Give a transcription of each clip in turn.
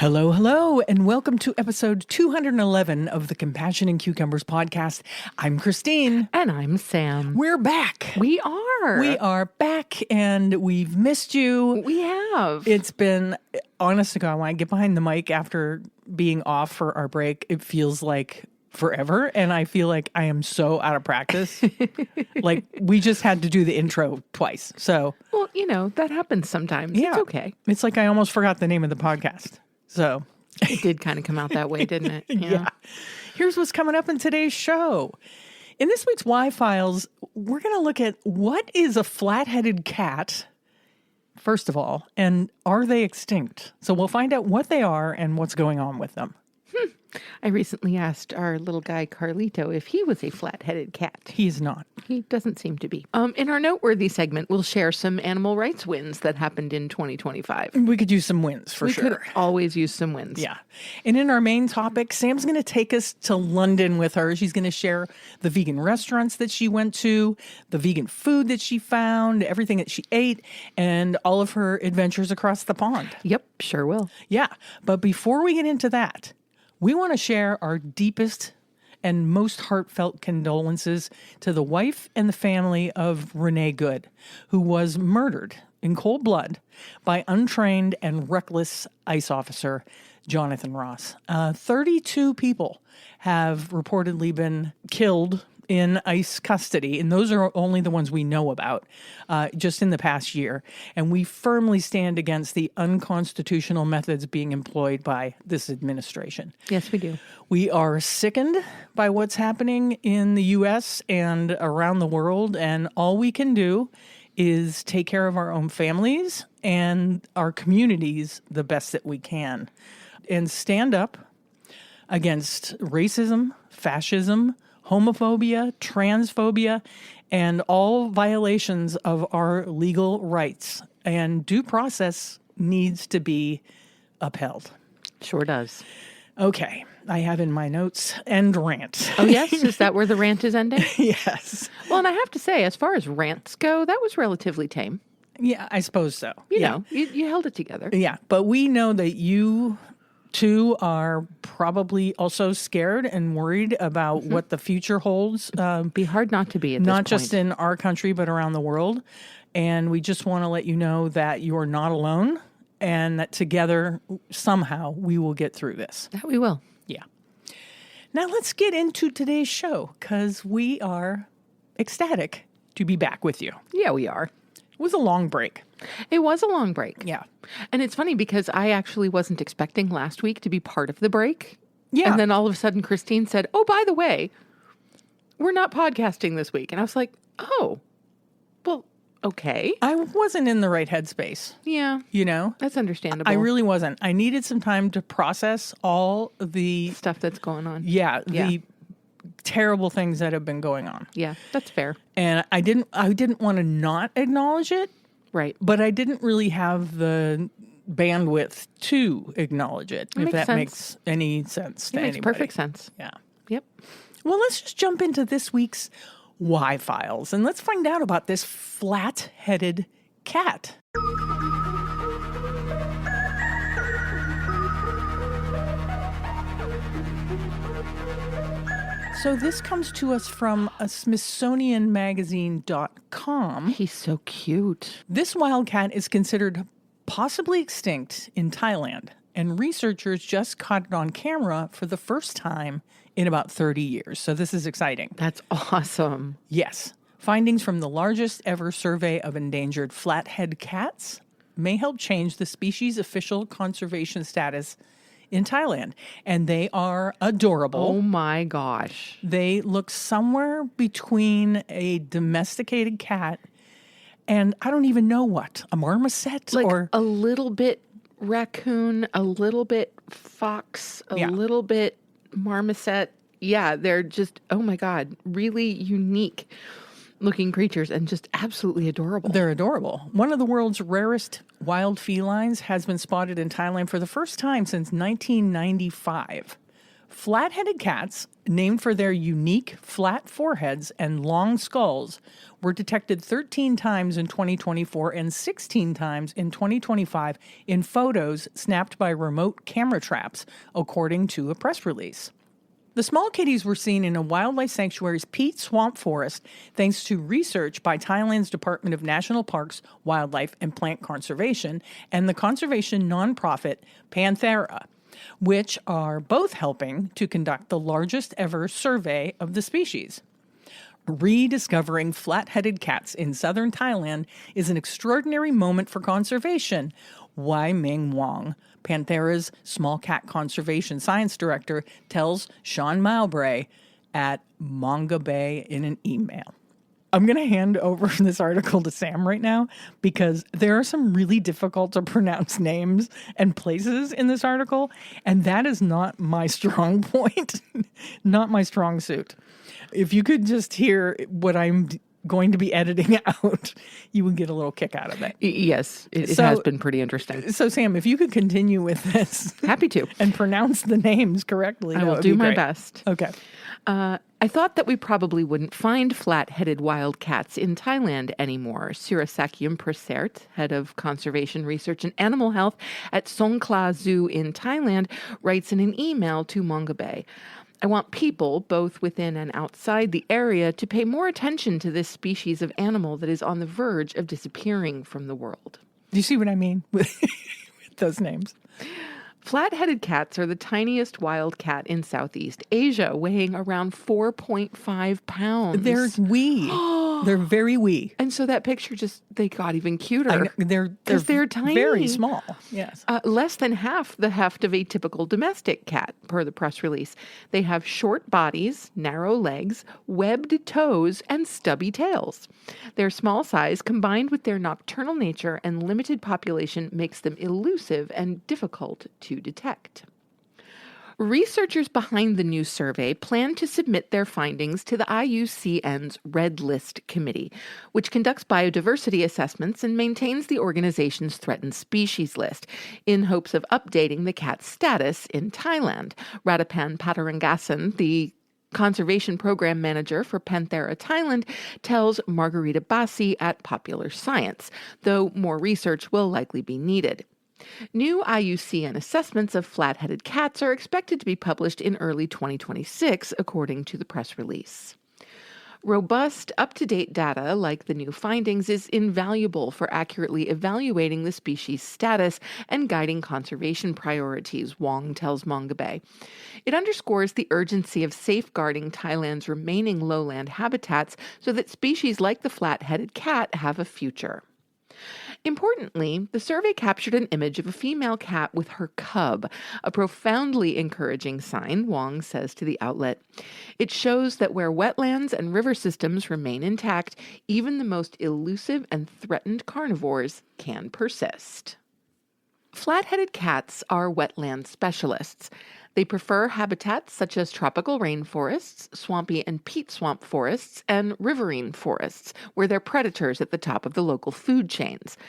Hello, hello, and welcome to episode 211 of the Compassion and Cucumbers podcast. I'm Christine. And I'm Sam. We're back. We are. We are back, and we've missed you. We have. It's been, honest to God, when I get behind the mic after being off for our break, it feels like forever, and I feel like I am so out of practice. Like, we just had to do the intro twice, so. Well, you know, that happens sometimes. Yeah. It's okay. It's like I almost forgot the name of the podcast, so. It did kind of come out that way, didn't it? Yeah. Here's what's coming up in today's show. In this week's Y Files, we're going to look at what is a flat-headed cat, first of all, and are they extinct? So we'll find out what they are and what's going on with them. I recently asked our little guy Carlito if he was a flat-headed cat. He's not. He doesn't seem to be. In our Noteworthy segment, we'll share some animal rights wins that happened in 2025. We could use some wins for sure. We could always use some wins. Yeah. And in our main topic, Sam's going to take us to London with her. She's going to share the vegan restaurants that she went to, the vegan food that she found, everything that she ate, and all of her adventures across the pond. Yep, sure will. Yeah. But before we get into that, we want to share our deepest and most heartfelt condolences to the wife and the family of Renee Good, who was murdered in cold blood by untrained and reckless ICE officer Jonathan Ross. 32 people have reportedly been killed in ICE custody, and those are only the ones we know about just in the past year. And we firmly stand against the unconstitutional methods being employed by this administration. Yes, we do. We are sickened by what's happening in the U.S. and around the world, and all we can do is take care of our own families and our communities the best that we can, and stand up against racism, fascism, homophobia, transphobia, and all violations of our legal rights. And due process needs to be upheld. Sure does. Okay, I have in my notes, end rant. Oh, yes? Is that where the rant is ending? Yes. Well, and I have to say, as far as rants go, that was relatively tame. Yeah, I suppose so. You know, you held it together. Yeah, but we know that you two are probably also scared and worried about what the future holds. Be hard not to be at this not point. just in our country, but around the world. And we just want to let you know that you're not alone and that together, somehow, we will get through this. That we will. Yeah. Now let's get into today's show because we are ecstatic to be back with you. Yeah, we are. It was a long break. It was a long break. Yeah. And it's funny because I actually wasn't expecting last week to be part of the break. Yeah. And then all of a sudden Christine said, oh, by the way, we're not podcasting this week. And I was like, oh, well, okay. I wasn't in the right headspace, Yeah, you know? that's understandable. I really wasn't. I needed some time to process all the Stuff that's going on. the terrible things that have been going on. Yeah, that's fair. And I didn't want to not acknowledge it, Right. but I didn't really have the bandwidth to acknowledge it, if makes that sense. makes any sense to It makes anybody. perfect sense. Yeah. Yep. Well, let's just jump into this week's Y Files and let's find out about this flat-headed cat. So this comes to us from a SmithsonianMagazine.com. He's so cute. This wildcat is considered possibly extinct in Thailand, and researchers just caught it on camera for the first time in about 30 years. So this is exciting. That's awesome. Yes. Findings from the largest ever survey of endangered flathead cats may help change the species' official conservation status in Thailand. And they are adorable. Oh my gosh. They look somewhere between a domesticated cat and I don't even know what, a marmoset Like or a little bit raccoon, a little bit fox, a little bit marmoset. Yeah, they're just, oh my God, really unique looking creatures and just absolutely adorable. They're adorable. One of the world's rarest wild felines has been spotted in Thailand for the first time since 1995. Flat-headed cats, named for their unique flat foreheads and long skulls, were detected 13 times in 2024 and 16 times in 2025 in photos snapped by remote camera traps, according to a press release. The small kitties were seen in a wildlife sanctuary's peat swamp forest thanks to research by Thailand's Department of National Parks, Wildlife, and Plant Conservation and the conservation nonprofit Panthera, which are both helping to conduct the largest ever survey of the species. Rediscovering flat-headed cats in southern Thailand is an extraordinary moment for conservation, Wai Ming Wong, Panthera's small cat conservation science director, tells Sean Mowbray at Manga Bay in an email. I'm going to hand over this article to Sam right now because there are some really difficult to pronounce names and places in this article, and that is not my strong point, not my strong suit. If you could just hear what I'm going to be editing out, you would get a little kick out of it. Yes, it has been pretty interesting. So, Sam, if you could continue with this. Happy to. And pronounce the names correctly. I will do my best. Okay. I thought that we probably wouldn't find flat-headed wild cats in Thailand anymore. Sirasakyam Prasert, head of conservation research and animal health at Songkhla Zoo in Thailand, writes in an email to Manga Bay. I want people, both within and outside the area, to pay more attention to this species of animal that is on the verge of disappearing from the world. Do you see what I mean with those names? Flat-headed cats are the tiniest wild cat in Southeast Asia, weighing around 4.5 pounds. They're wee. They're very wee. And so that picture they got even cuter. They're tiny. Very small, yes. Less than half the heft of a typical domestic cat, per the press release. They have short bodies, narrow legs, webbed toes, and stubby tails. Their small size, combined with their nocturnal nature and limited population, makes them elusive and difficult to detect. Researchers behind the new survey plan to submit their findings to the IUCN's Red List Committee, which conducts biodiversity assessments and maintains the organization's threatened species list, in hopes of updating the cat's status in Thailand. Ratapan Patarangasan, the conservation program manager for Panthera Thailand, tells Margarita Bassi at Popular Science, though more research will likely be needed. New IUCN assessments of flat-headed cats are expected to be published in early 2026, according to the press release. Robust, up-to-date data, like the new findings, is invaluable for accurately evaluating the species' status and guiding conservation priorities, Wong tells Manga Bay. It underscores the urgency of safeguarding Thailand's remaining lowland habitats so that species like the flat-headed cat have a future. Importantly, the survey captured an image of a female cat with her cub, a profoundly encouraging sign, Wong says to the outlet. It shows that where wetlands and river systems remain intact, even the most elusive and threatened carnivores can persist. Flat-headed cats are wetland specialists. They prefer habitats such as tropical rainforests, swampy and peat swamp forests, and riverine forests, where they're predators at the top of the local food chains.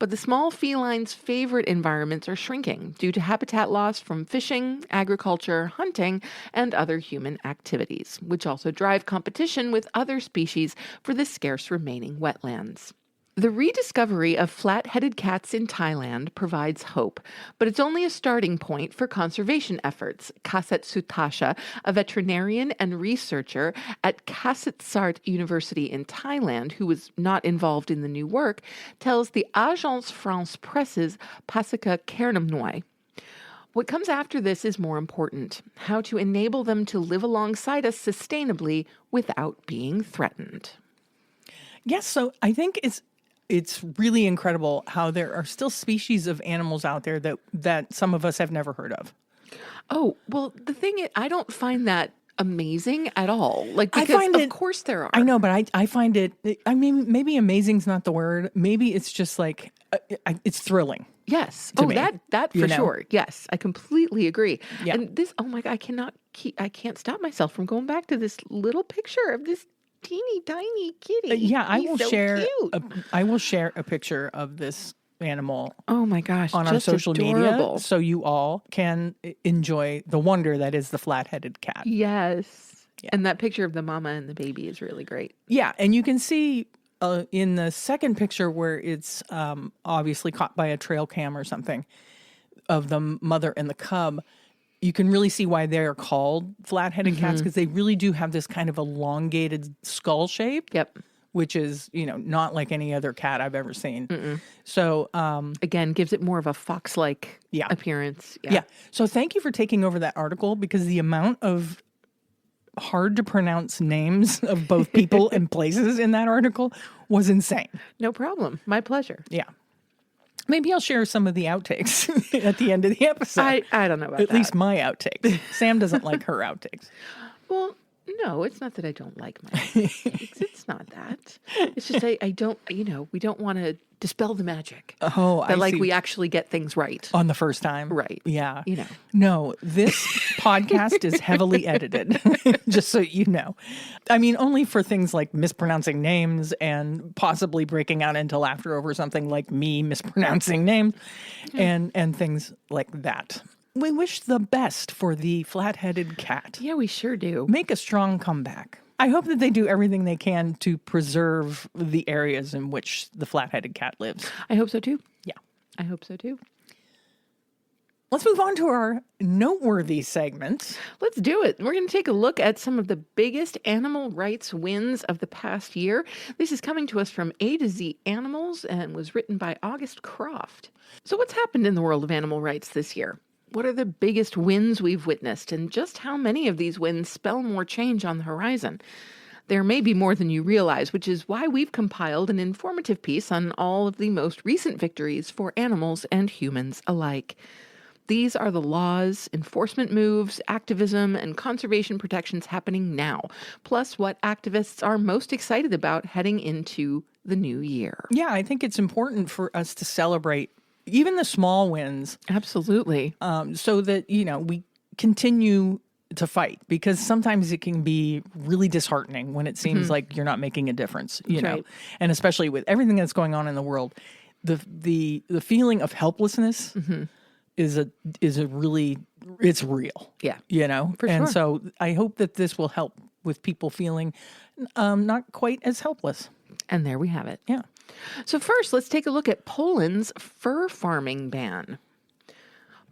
But the small felines' favorite environments are shrinking due to habitat loss from fishing, agriculture, hunting, and other human activities, which also drive competition with other species for the scarce remaining wetlands. The rediscovery of flat-headed cats in Thailand provides hope, but it's only a starting point for conservation efforts. Kaset Sutasha, a veterinarian and researcher at Kasetsart University in Thailand, who was not involved in the new work, tells the Agence France Presse's Pasika Kernamnoy. What comes after this is more important: how to enable them to live alongside us sustainably without being threatened. Yes, so I think it's really incredible how there are still species of animals out there that some of us have never heard of. Oh, well, the thing is, I don't find that amazing at all. Because of course there are. I know, but I find it, I mean, maybe amazing's not the word. Maybe it's just like, it's thrilling. Yes. Me, that for sure. Yes, I completely agree. Yeah. And this, oh my God, I can't stop myself from going back to this little picture of this teeny tiny kitty. I will so share. Cute. I will share a picture of this animal Oh my gosh, on our just social adorable. media so you all can enjoy the wonder that is the flat-headed cat. Yes. Yeah. And that picture of the mama and the baby is really great. Yeah, and you can see in the second picture where it's obviously caught by a trail cam or something of the mother and the cub, you can really see why they are called flat-headed cats, because they really do have this kind of elongated skull shape. Yep. Which is, not like any other cat I've ever seen. So, Again, gives it more of a fox-like Yeah. appearance. yeah. So thank you for taking over that article, because the amount of hard to pronounce names of both people and places in that article was insane. No problem. My pleasure. Yeah. Maybe I'll share some of the outtakes at the end of the episode. I don't know about At that. least my outtakes. Sam doesn't like her outtakes. Well, no, it's not that I don't like my mistakes. It's not that. It's just I don't, we don't want to dispel the magic. Oh, That I see. we actually get things right. On the first time? Right. Yeah. You know. No, this podcast is heavily edited, just so you know. I mean, only for things like mispronouncing names and possibly breaking out into laughter over something like me mispronouncing names and things like that. We wish the best for the flat-headed cat. Yeah, we sure do. Make a strong comeback. I hope that they do everything they can to preserve the areas in which the flat-headed cat lives. I hope so too. Yeah. I hope so too. Let's move on to our noteworthy segment. Let's do it. We're going to take a look at some of the biggest animal rights wins of the past year. This is coming to us from A to Z Animals and was written by August Croft. So what's happened in the world of animal rights this year? What are the biggest wins we've witnessed, and just how many of these wins spell more change on the horizon? There may be more than you realize, which is why we've compiled an informative piece on all of the most recent victories for animals and humans alike. These are the laws, enforcement moves, activism, and conservation protections happening now, plus what activists are most excited about heading into the new year. Yeah, I think it's important for us to celebrate even the small wins, Absolutely. so that, we continue to fight, because sometimes it can be really disheartening when it seems like you're not making a difference, you know, right. and especially with everything that's going on in the world, the feeling of helplessness is a really, it's real. Yeah. For and sure. so I hope that this will help with people feeling not quite as helpless. And there we have it. Yeah. So first, let's take a look at Poland's fur farming ban.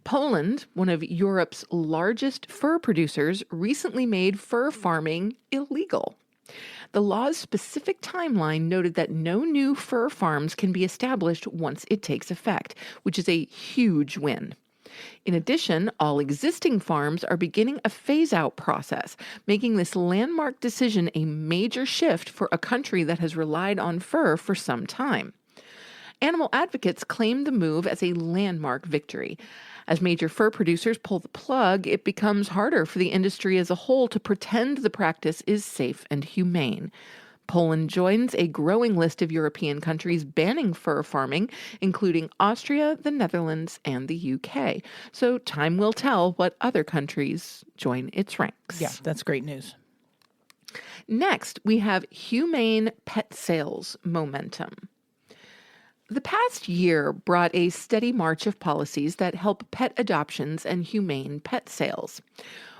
Poland, one of Europe's largest fur producers, recently made fur farming illegal. The law's specific timeline noted that no new fur farms can be established once it takes effect, which is a huge win. In addition, all existing farms are beginning a phase-out process, making this landmark decision a major shift for a country that has relied on fur for some time. Animal advocates claim the move as a landmark victory. As major fur producers pull the plug, it becomes harder for the industry as a whole to pretend the practice is safe and humane. Poland joins a growing list of European countries banning fur farming, including Austria, the Netherlands, and the UK. So time will tell what other countries join its ranks. Yeah, that's great news. Next, we have humane pet sales momentum. The past year brought a steady march of policies that help pet adoptions and humane pet sales.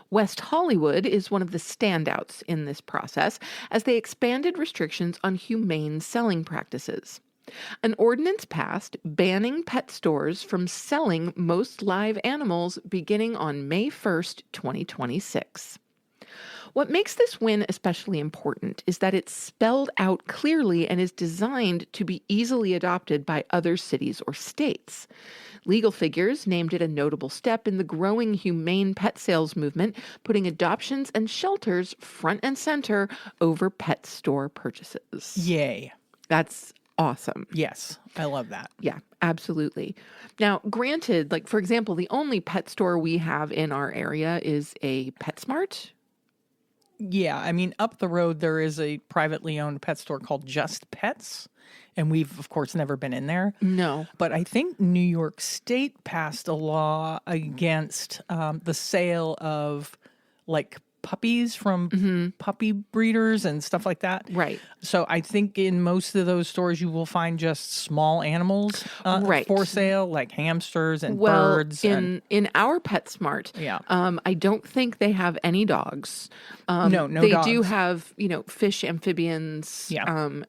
West Hollywood is one of the standouts in this process, as they expanded restrictions on humane selling practices. An ordinance passed banning pet stores from selling most live animals beginning on May 1st, 2026. What makes this win especially important is that it's spelled out clearly and is designed to be easily adopted by other cities or states. Legal figures named it a notable step in the growing humane pet sales movement, putting adoptions and shelters front and center over pet store purchases. Yay. That's awesome. Yes, I love that. Yeah, absolutely. Now, granted, for example, the only pet store we have in our area is a PetSmart. Yeah, I mean, up the road, there is a privately owned pet store called Just Pets, and we've, of course, never been in there. No. But I think New York State passed a law against the sale of, puppies from puppy breeders and stuff like that. Right. So I think in most of those stores you will find just small animals Right. for sale, like hamsters and birds. In our PetSmart, Yeah. I don't think they have any dogs. No they dogs. do have, fish, amphibians,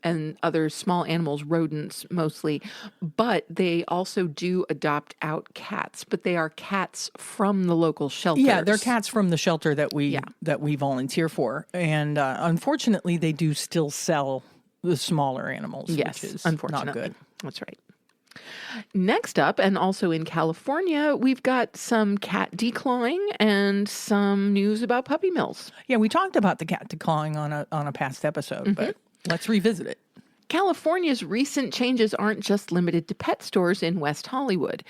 and other small animals, rodents mostly. But they also do adopt out cats, but they are cats from the local shelters. Yeah, they're cats from the shelter that we volunteer for, and unfortunately, they do still sell the smaller animals. Yes, which is unfortunately, not good. That's right. Next up, and also in California, we've got some cat declawing and some news about puppy mills. Yeah, we talked about the cat declawing on a past episode, but let's revisit it. California's recent changes aren't just limited to pet stores in West Hollywood.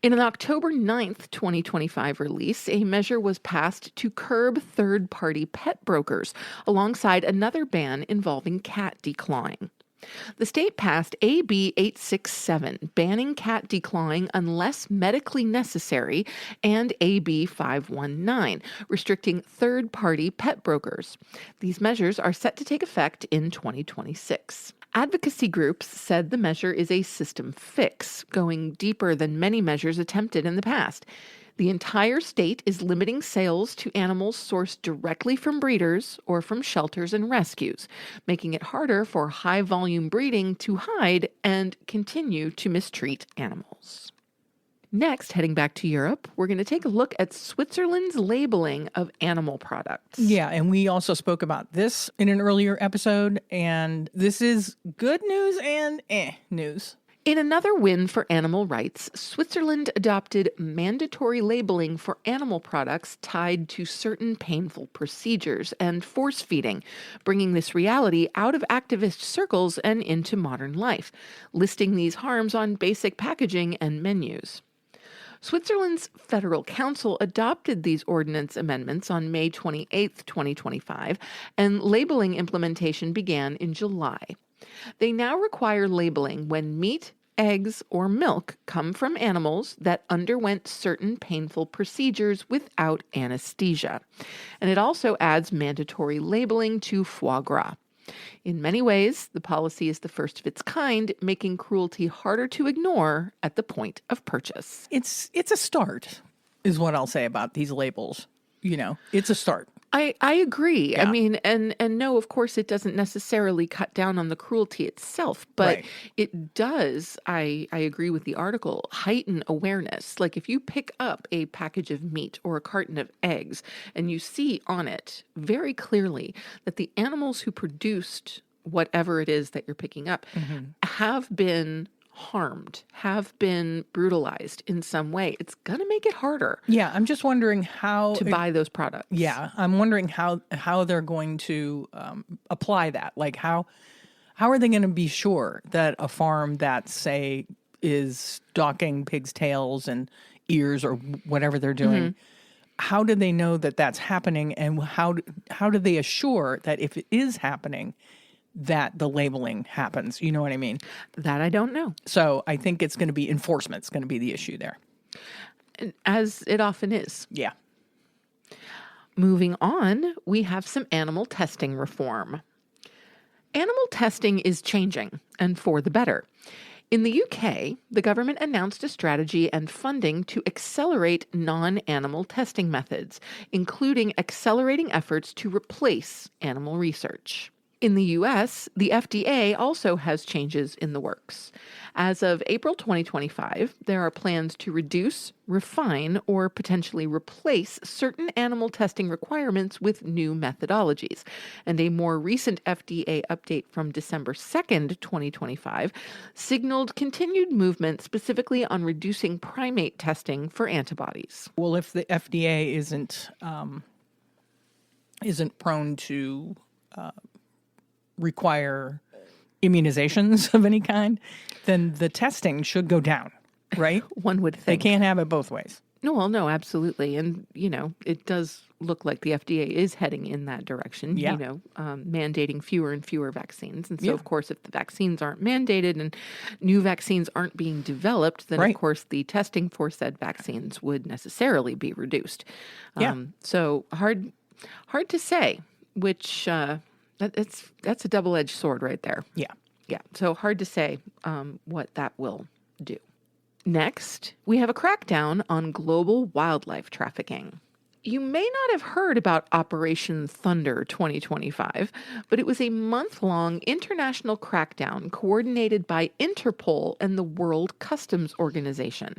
In an October 9th, 2025 release, a measure was passed to curb third-party pet brokers, alongside another ban involving cat declawing. The state passed AB 867, banning cat declawing unless medically necessary, and AB 519, restricting third-party pet brokers. These measures are set to take effect in 2026. Advocacy groups said the measure is a system fix, going deeper than many measures attempted in the past. The entire state is limiting sales to animals sourced directly from breeders or from shelters and rescues, making it harder for high-volume breeding to hide and continue to mistreat animals. Next, heading back to Europe, we're going to take a look at Switzerland's labeling of animal products. Yeah, and we also spoke about this in an earlier episode, and this is good news and news. In another win for animal rights, Switzerland adopted mandatory labeling for animal products tied to certain painful procedures and force feeding, bringing this reality out of activist circles and into modern life, listing these harms on basic packaging and menus. Switzerland's Federal Council adopted these ordinance amendments on May 28, 2025, and labeling implementation began in July. They now require labeling when meat, eggs, or milk come from animals that underwent certain painful procedures without anesthesia. And it also adds mandatory labeling to foie gras. In many ways, the policy is the first of its kind, making cruelty harder to ignore at the point of purchase. It's a start, is what I'll say about these labels. It's a start. I agree. Yeah. I mean, and no, of course, it doesn't necessarily cut down on the cruelty itself, but Right. it does, I agree with the article, heighten awareness. Like if you pick up a package of meat or a carton of eggs and you see on it very clearly that the animals who produced whatever it is that you're picking up have been harmed, have been brutalized in some way, it's going to make it harder Yeah, I'm just wondering how to buy those products. Yeah, I'm wondering how they're going to apply that. Like how are they going to be sure that a farm that, say, is docking pigs' tails and ears or whatever they're doing, how do they know that that's happening, and how do they assure that if it is happening, that the labeling happens? You know what I mean? That I don't know. So I think it's going to be enforcement. It's going to be the issue there. As it often is. Yeah. Moving on, we have some animal testing reform. Animal testing is changing, and for the better. In the UK, the government announced a strategy and funding to accelerate non-animal testing methods, including accelerating efforts to replace animal research. In the U.S., the FDA also has changes in the works. As of April 2025, there are plans to reduce, refine, or potentially replace certain animal testing requirements with new methodologies. And a more recent FDA update from December 2nd, 2025, signaled continued movement specifically on reducing primate testing for antibodies. Well, if the FDA isn't prone to require immunizations of any kind, then the testing should go down, right? One would They think. can't have it both ways. No, absolutely. And, it does look like the FDA is heading in that direction, Yeah. mandating fewer and fewer vaccines. And so, Yeah. of course, if the vaccines aren't mandated and new vaccines aren't being developed, then, Right. of course, the testing for said vaccines would necessarily be reduced. Yeah. So hard Hard to say, which that's a double-edged sword right there. Yeah. Yeah, so hard to say what that will do. Next, we have a crackdown on global wildlife trafficking. You may not have heard about Operation Thunder 2025, but it was a month-long international crackdown coordinated by Interpol and the World Customs Organization.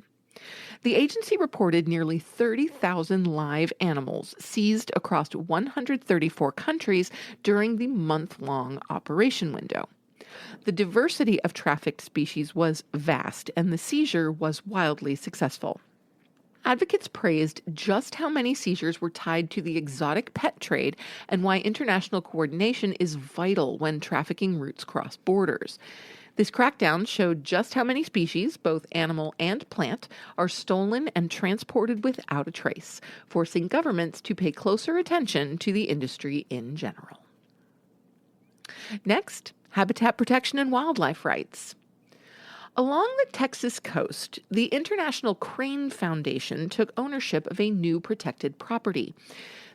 The agency reported nearly 30,000 live animals seized across 134 countries during the month-long operation window. The diversity of trafficked species was vast, and the seizure was wildly successful. Advocates praised just how many seizures were tied to the exotic pet trade and why international coordination is vital when trafficking routes cross borders. This crackdown showed just how many species, both animal and plant, are stolen and transported without a trace, forcing governments to pay closer attention to the industry in general. Next, habitat protection and wildlife rights. Along the Texas coast, the International Crane Foundation took ownership of a new protected property.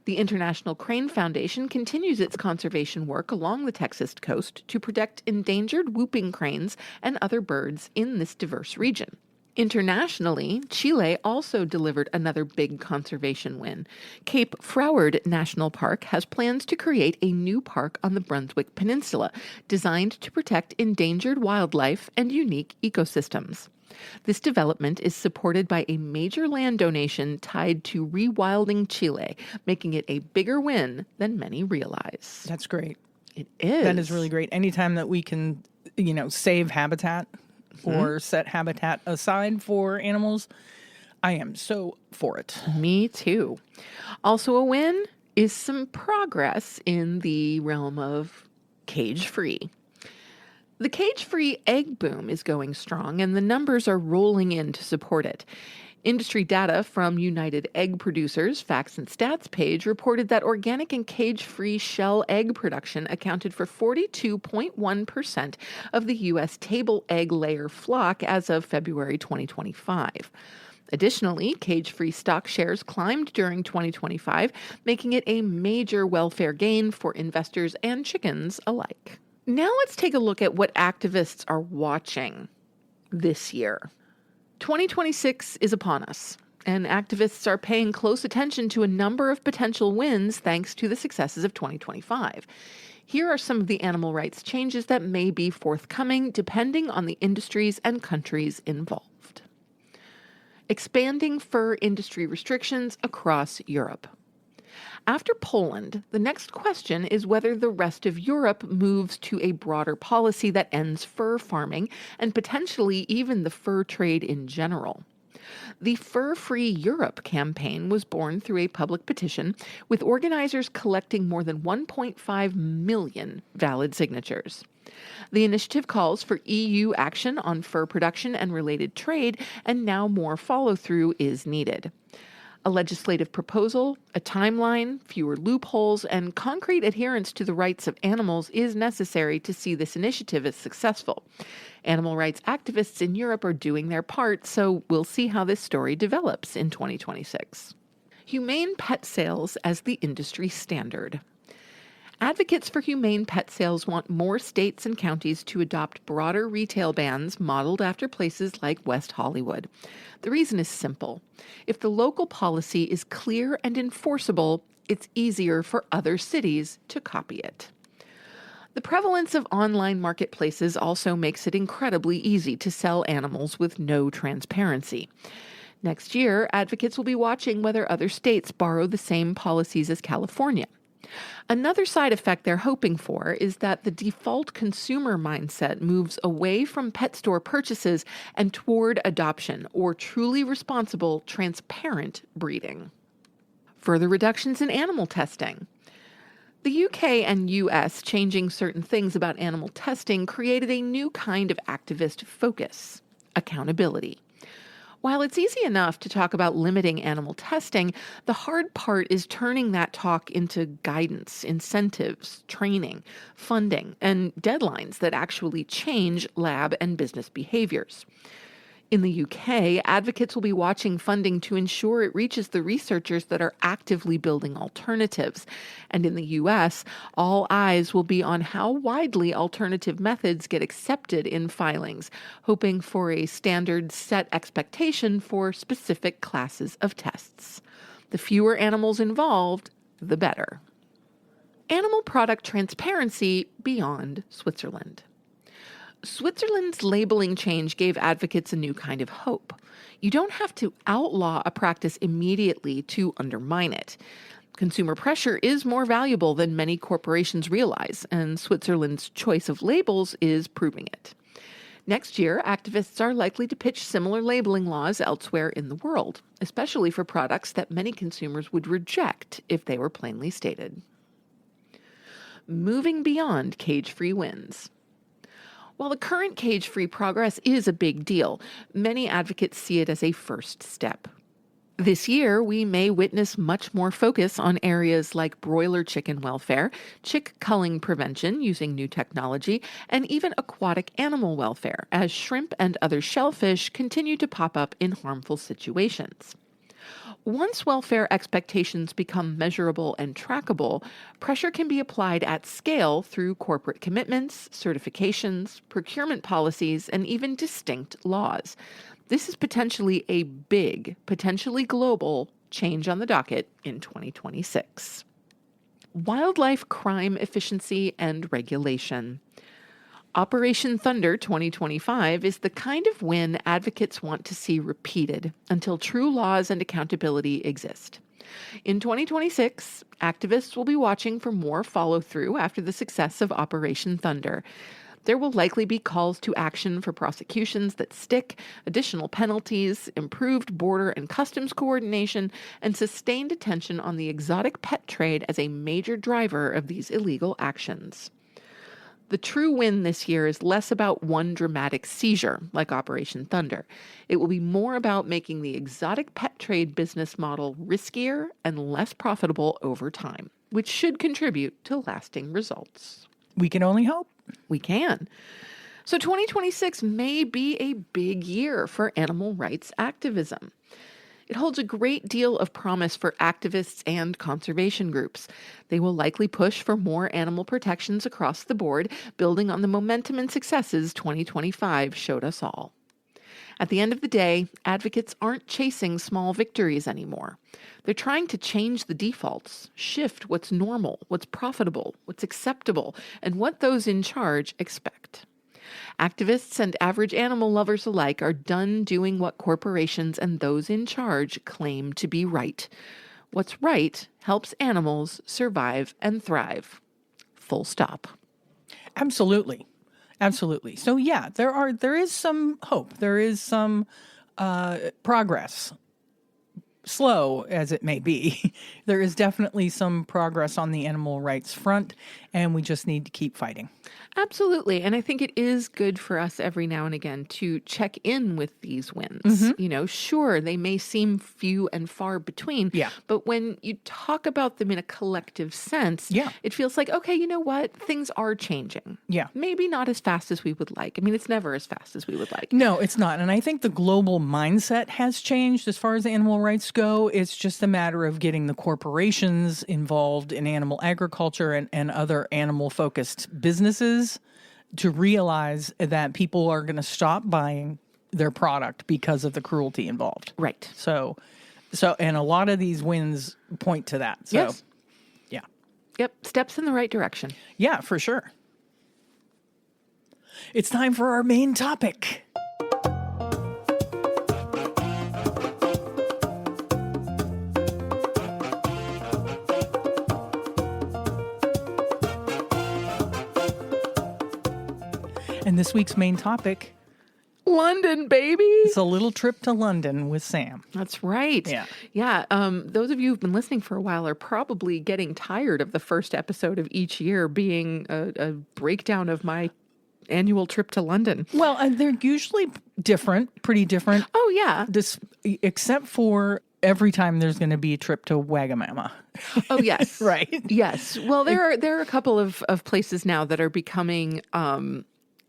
The International Crane Foundation continues its conservation work along the Texas coast to protect endangered whooping cranes and other birds in this diverse region. Internationally, Chile also delivered another big conservation win. Cape Froward National Park has plans to create a new park on the Brunswick Peninsula, designed to protect endangered wildlife and unique ecosystems. This development is supported by a major land donation tied to rewilding Chile, making it a bigger win than many realize. That's great. It is. That is really great. Anytime that we can, save habitat or set habitat aside for animals, I am so for it. Me too. Also a win is some progress in the realm of cage-free. The cage-free egg boom is going strong, and the numbers are rolling in to support it. Industry data from United Egg Producers' Facts and Stats page reported that organic and cage-free shell egg production accounted for 42.1% of the U.S. table egg layer flock as of February 2025. Additionally, cage-free stock shares climbed during 2025, making it a major welfare gain for investors and chickens alike. Now let's take a look at what activists are watching this year. 2026 is upon us, and activists are paying close attention to a number of potential wins thanks to the successes of 2025. Here are some of the animal rights changes that may be forthcoming depending on the industries and countries involved. Expanding fur industry restrictions across Europe. After Poland, the next question is whether the rest of Europe moves to a broader policy that ends fur farming and potentially even the fur trade in general. The Fur-Free Europe campaign was born through a public petition, with organizers collecting more than 1.5 million valid signatures. The initiative calls for EU action on fur production and related trade, and now more follow-through is needed. A legislative proposal, a timeline, fewer loopholes, and concrete adherence to the rights of animals is necessary to see this initiative as successful. Animal rights activists in Europe are doing their part, so we'll see how this story develops in 2026. Humane pet sales as the industry standard. Advocates for humane pet sales want more states and counties to adopt broader retail bans modeled after places like West Hollywood. The reason is simple. If the local policy is clear and enforceable, it's easier for other cities to copy it. The prevalence of online marketplaces also makes it incredibly easy to sell animals with no transparency. Next year, advocates will be watching whether other states borrow the same policies as California. Another side effect they're hoping for is that the default consumer mindset moves away from pet store purchases and toward adoption or truly responsible, transparent breeding. Further reductions in animal testing. The UK and US changing certain things about animal testing created a new kind of activist focus: accountability. While it's easy enough to talk about limiting animal testing, the hard part is turning that talk into guidance, incentives, training, funding, and deadlines that actually change lab and business behaviors. In the UK, advocates will be watching funding to ensure it reaches the researchers that are actively building alternatives. And in the US, all eyes will be on how widely alternative methods get accepted in filings, hoping for a standard set expectation for specific classes of tests. The fewer animals involved, the better. Animal product transparency beyond Switzerland. Switzerland's labeling change gave advocates a new kind of hope. You don't have to outlaw a practice immediately to undermine it. Consumer pressure is more valuable than many corporations realize, and Switzerland's choice of labels is proving it. Next year, activists are likely to pitch similar labeling laws elsewhere in the world, especially for products that many consumers would reject if they were plainly stated. Moving beyond cage-free wins. While the current cage-free progress is a big deal, many advocates see it as a first step. This year, we may witness much more focus on areas like broiler chicken welfare, chick culling prevention using new technology, and even aquatic animal welfare, as shrimp and other shellfish continue to pop up in harmful situations. Once welfare expectations become measurable and trackable, pressure can be applied at scale through corporate commitments, certifications, procurement policies, and even distinct laws. This is potentially a big, potentially global change on the docket in 2026. Wildlife crime efficiency and regulation. Operation Thunder 2025 is the kind of win advocates want to see repeated until true laws and accountability exist. In 2026, activists will be watching for more follow-through after the success of Operation Thunder. There will likely be calls to action for prosecutions that stick, additional penalties, improved border and customs coordination, and sustained attention on the exotic pet trade as a major driver of these illegal actions. The true win this year is less about one dramatic seizure, like Operation Thunder. It will be more about making the exotic pet trade business model riskier and less profitable over time, which should contribute to lasting results. We can only hope. We can. So 2026 may be a big year for animal rights activism. It holds a great deal of promise for activists and conservation groups. They will likely push for more animal protections across the board, building on the momentum and successes 2025 showed us all. At the end of the day, advocates aren't chasing small victories anymore. They're trying to change the defaults, shift what's normal, what's profitable, what's acceptable, and what those in charge expect. Activists and average animal lovers alike are done doing what corporations and those in charge claim to be right. What's right helps animals survive and thrive. Full stop. Absolutely. Absolutely. So yeah, there is some hope. There is some progress. Slow as it may be, there is definitely some progress on the animal rights front, and we just need to keep fighting. Absolutely. And I think it is good for us every now and again to check in with these wins. You know, sure, they may seem few and far between, but when you talk about them in a collective sense, it feels like, okay, you know what? Things are changing. Maybe not as fast as we would like. I mean, it's never as fast as we would like. No, it's not. And I think the global mindset has changed as far as animal rights go. It's just a matter of getting the corporations involved in animal agriculture and other animal-focused businesses to realize that people are going to stop buying their product because of the cruelty involved. Right. So, and a lot of these wins point to that. So, yes. Yeah. Yep. Steps in the right direction. Yeah, for sure. It's time for our main topic. And this week's main topic, London, baby. It's a little trip to London with Sam. That's right. Yeah. Those of you who've been listening for a while are probably getting tired of the first episode of each year being a breakdown of my annual trip to London. Well, they're usually different, pretty different. Oh, yeah. Except for every time there's going to be a trip to Wagamama. Oh, yes. Right. Yes. Well, there are a couple of places now that are becoming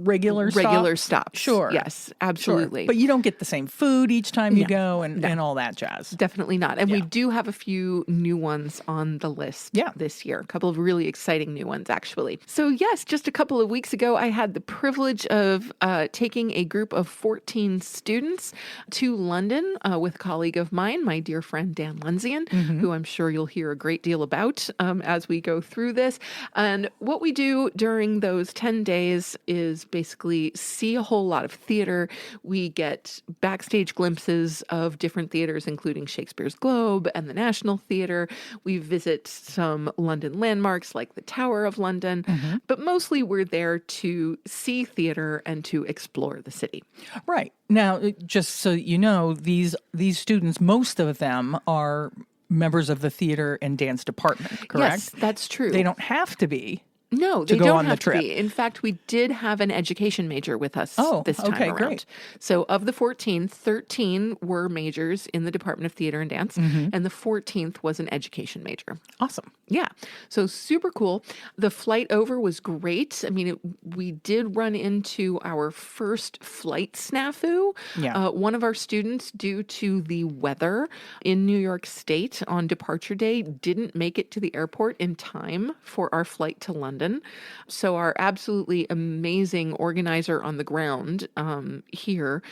regular stops. Sure. Yes, absolutely. Sure. But you don't get the same food each time you go and all that jazz. Definitely not. And we do have a few new ones on the list this year. A couple of really exciting new ones, actually. So yes, just a couple of weeks ago, I had the privilege of taking a group of 14 students to London with a colleague of mine, my dear friend Dan Lunzian, who I'm sure you'll hear a great deal about as we go through this. And what we do during those 10 days is basically see a whole lot of theater. We get backstage glimpses of different theaters, including Shakespeare's Globe and the National Theatre. We visit some London landmarks like the Tower of London, but mostly we're there to see theater and to explore the city. Right. Now, just so you know, these students, most of them are members of the theater and dance department, correct? Yes, that's true. They don't have to be. No, they don't have to be. In fact, we did have an education major with us this time around. Great. So of the 14, 13 were majors in the Department of Theater and Dance, and the 14th was an education major. Awesome. Yeah. So super cool. The flight over was great. I mean, we did run into our first flight snafu. Yeah. One of our students, due to the weather in New York State on departure day, didn't make it to the airport in time for our flight to London. So our absolutely amazing organizer on the ground here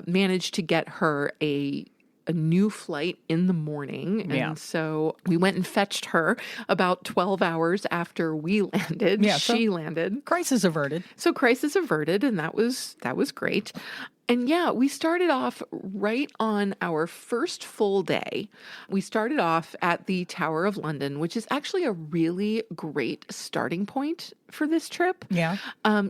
managed to get her a new flight in the morning. And so we went and fetched her about 12 hours after we landed. Yeah, she landed. Crisis averted. So crisis averted, and that was great. And yeah, we started off right on our first full day. We started off at the Tower of London, which is actually a really great starting point for this trip. Yeah.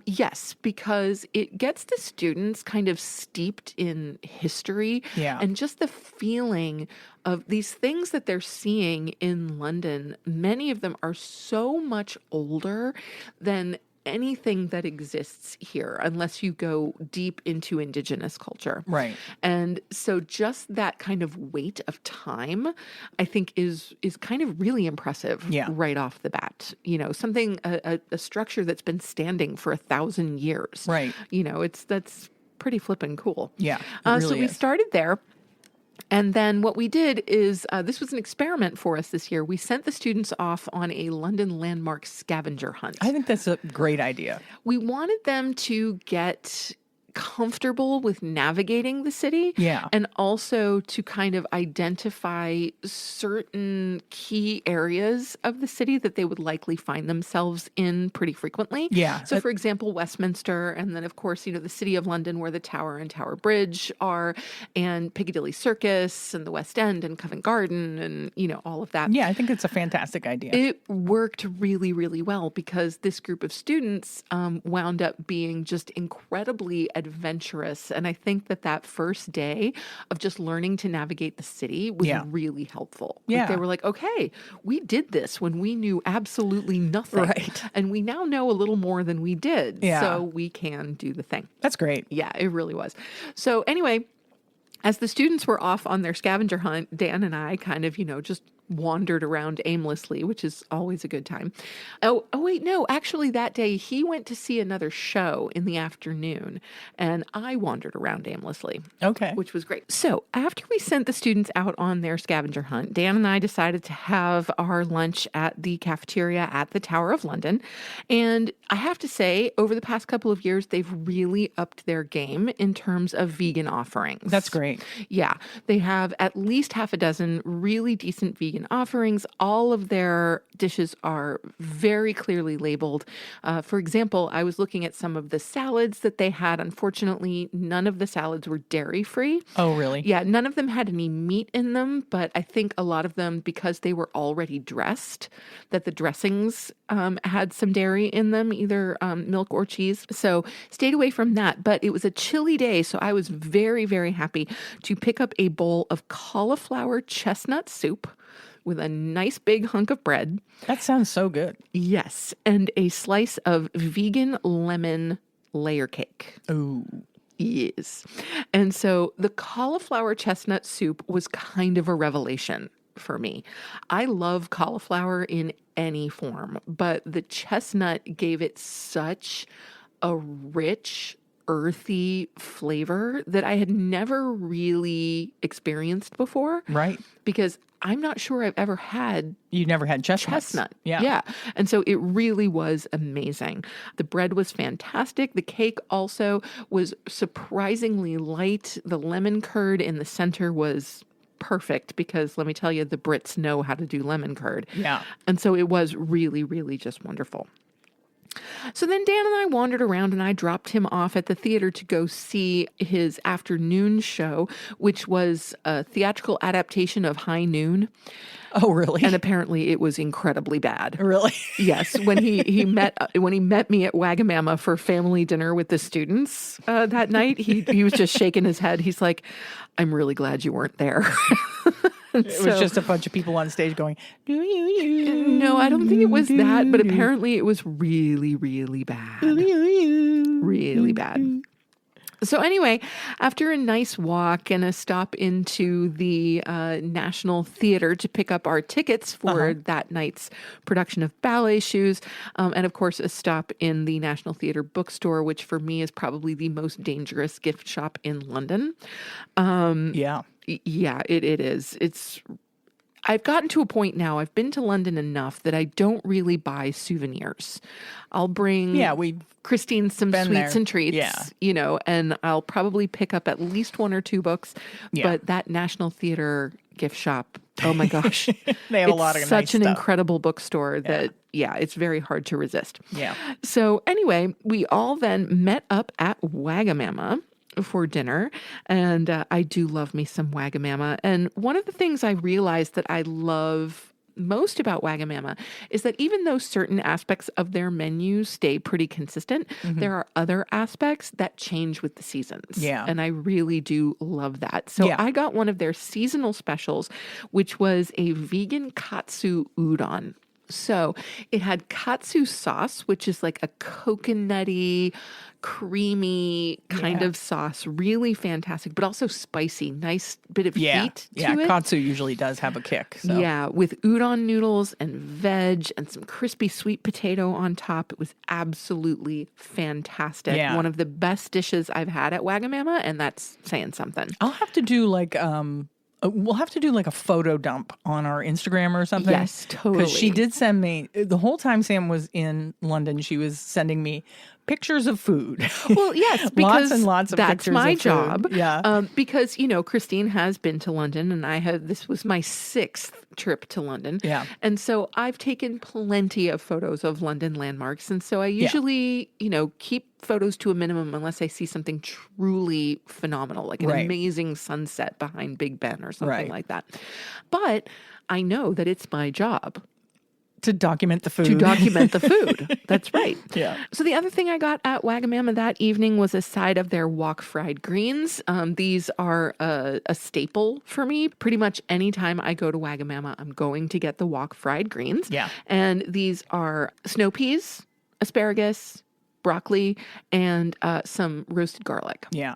Yes, because it gets the students kind of steeped in history and just the feeling of these things that they're seeing in London. Many of them are so much older than anything that exists here, unless you go deep into indigenous culture. Right. And so just that kind of weight of time, I think is kind of really impressive right off the bat. You know, something, a structure that's been standing for 1,000 years. Right. You know, that's pretty flippin' cool. Yeah. So we started there. And then what we did is, this was an experiment for us this year. We sent the students off on a London landmark scavenger hunt. I think that's a great idea. We wanted them to get comfortable with navigating the city. Yeah. And also to kind of identify certain key areas of the city that they would likely find themselves in pretty frequently. Yeah. So for example, Westminster, and then of course, you know, the City of London where the Tower and Tower Bridge are, and Piccadilly Circus and the West End and Covent Garden and, you know, all of that. Yeah, I think it's a fantastic idea. It worked really, really well because this group of students wound up being just incredibly adventurous. And I think that first day of just learning to navigate the city was really helpful. Yeah. Like they were like, okay, we did this when we knew absolutely nothing. Right. And we now know a little more than we did. Yeah. So we can do the thing. That's great. Yeah, it really was. So anyway, as the students were off on their scavenger hunt, Dan and I kind of, you know, just wandered around aimlessly, which is always a good time. Oh, wait, no, actually that day he went to see another show in the afternoon and I wandered around aimlessly. Okay. Which was great. So after we sent the students out on their scavenger hunt, Dan and I decided to have our lunch at the cafeteria at the Tower of London. And I have to say, over the past couple of years, they've really upped their game in terms of vegan offerings. That's great. Yeah. They have at least half a dozen really decent vegan offerings. All of their dishes are very clearly labeled. For example, I was looking at some of the salads that they had. Unfortunately, none of the salads were dairy-free. Oh, really? Yeah, none of them had any meat in them, but I think a lot of them, because they were already dressed, that the dressings had some dairy in them, either milk or cheese. So stayed away from that. But it was a chilly day, so I was very, very happy to pick up a bowl of cauliflower chestnut soup with a nice big hunk of bread. That sounds so good. Yes. And a slice of vegan lemon layer cake. Ooh. Yes. And so the cauliflower chestnut soup was kind of a revelation for me. I love cauliflower in any form, but the chestnut gave it such a rich, earthy flavor that I had never really experienced before. Right. Because I'm not sure I've ever had You never had chestnuts. chestnut. Yeah. Yeah. And so it really was amazing. The bread was fantastic. The cake also was surprisingly light. The lemon curd in the center was perfect because let me tell you, the Brits know how to do lemon curd. Yeah. And so it was really, really just wonderful. So then Dan and I wandered around and I dropped him off at the theater to go see his afternoon show, which was a theatrical adaptation of High Noon. Oh, really? And apparently it was incredibly bad. Really? Yes. When he met me at Wagamama for family dinner with the students that night, he was just shaking his head. He's like, I'm really glad you weren't there. It was just a bunch of people on stage going, no, I don't think it was that, but apparently it was really, really bad. Really bad. So anyway, after a nice walk and a stop into the National Theater to pick up our tickets for that night's production of Ballet Shoes, and of course a stop in the National Theater bookstore, which for me is probably the most dangerous gift shop in London. Yeah. Yeah, it is. I've gotten to a point now, I've been to London enough that I don't really buy souvenirs. I'll bring Christine some sweets there. and treats, Yeah. And I'll probably pick up at least one or two books. Yeah. But that National Theater gift shop, oh my gosh. They have a lot of such nice an stuff. Incredible bookstore that, it's very hard to resist. Yeah. So anyway, we all then met up at Wagamama for dinner. And I do love me some Wagamama. And one of the things I realized that I love most about Wagamama is that even though certain aspects of their menu stay pretty consistent, there are other aspects that change with the seasons. Yeah. And I really do love that. So I got one of their seasonal specials, which was a vegan katsu udon. So it had katsu sauce, which is like a coconutty, creamy kind of sauce. Really fantastic, but also spicy. Nice bit of heat to it. Katsu usually does have a kick. So. Yeah, with udon noodles and veg and some crispy sweet potato on top. It was absolutely fantastic. Yeah. One of the best dishes I've had at Wagamama, and that's saying something. I'll have to do we'll have to do like a photo dump on our Instagram or something. Yes, totally. Because she did send me, the whole time Sam was in London, she was sending me pictures of food. Well, yes, because lots and lots of that's pictures my of job. Food. Yeah. Because, Christine has been to London and this was my 6th trip to London. Yeah. And so I've taken plenty of photos of London landmarks. And so I usually, keep photos to a minimum unless I see something truly phenomenal, like an amazing sunset behind Big Ben or something like that. But I know that it's my job to document the food. That's right. Yeah. So the other thing I got at Wagamama that evening was a side of their wok fried greens. These are a staple for me. Pretty much anytime I go to Wagamama, I'm going to get the wok fried greens. Yeah. And these are snow peas, asparagus, broccoli, and some roasted garlic. Yeah.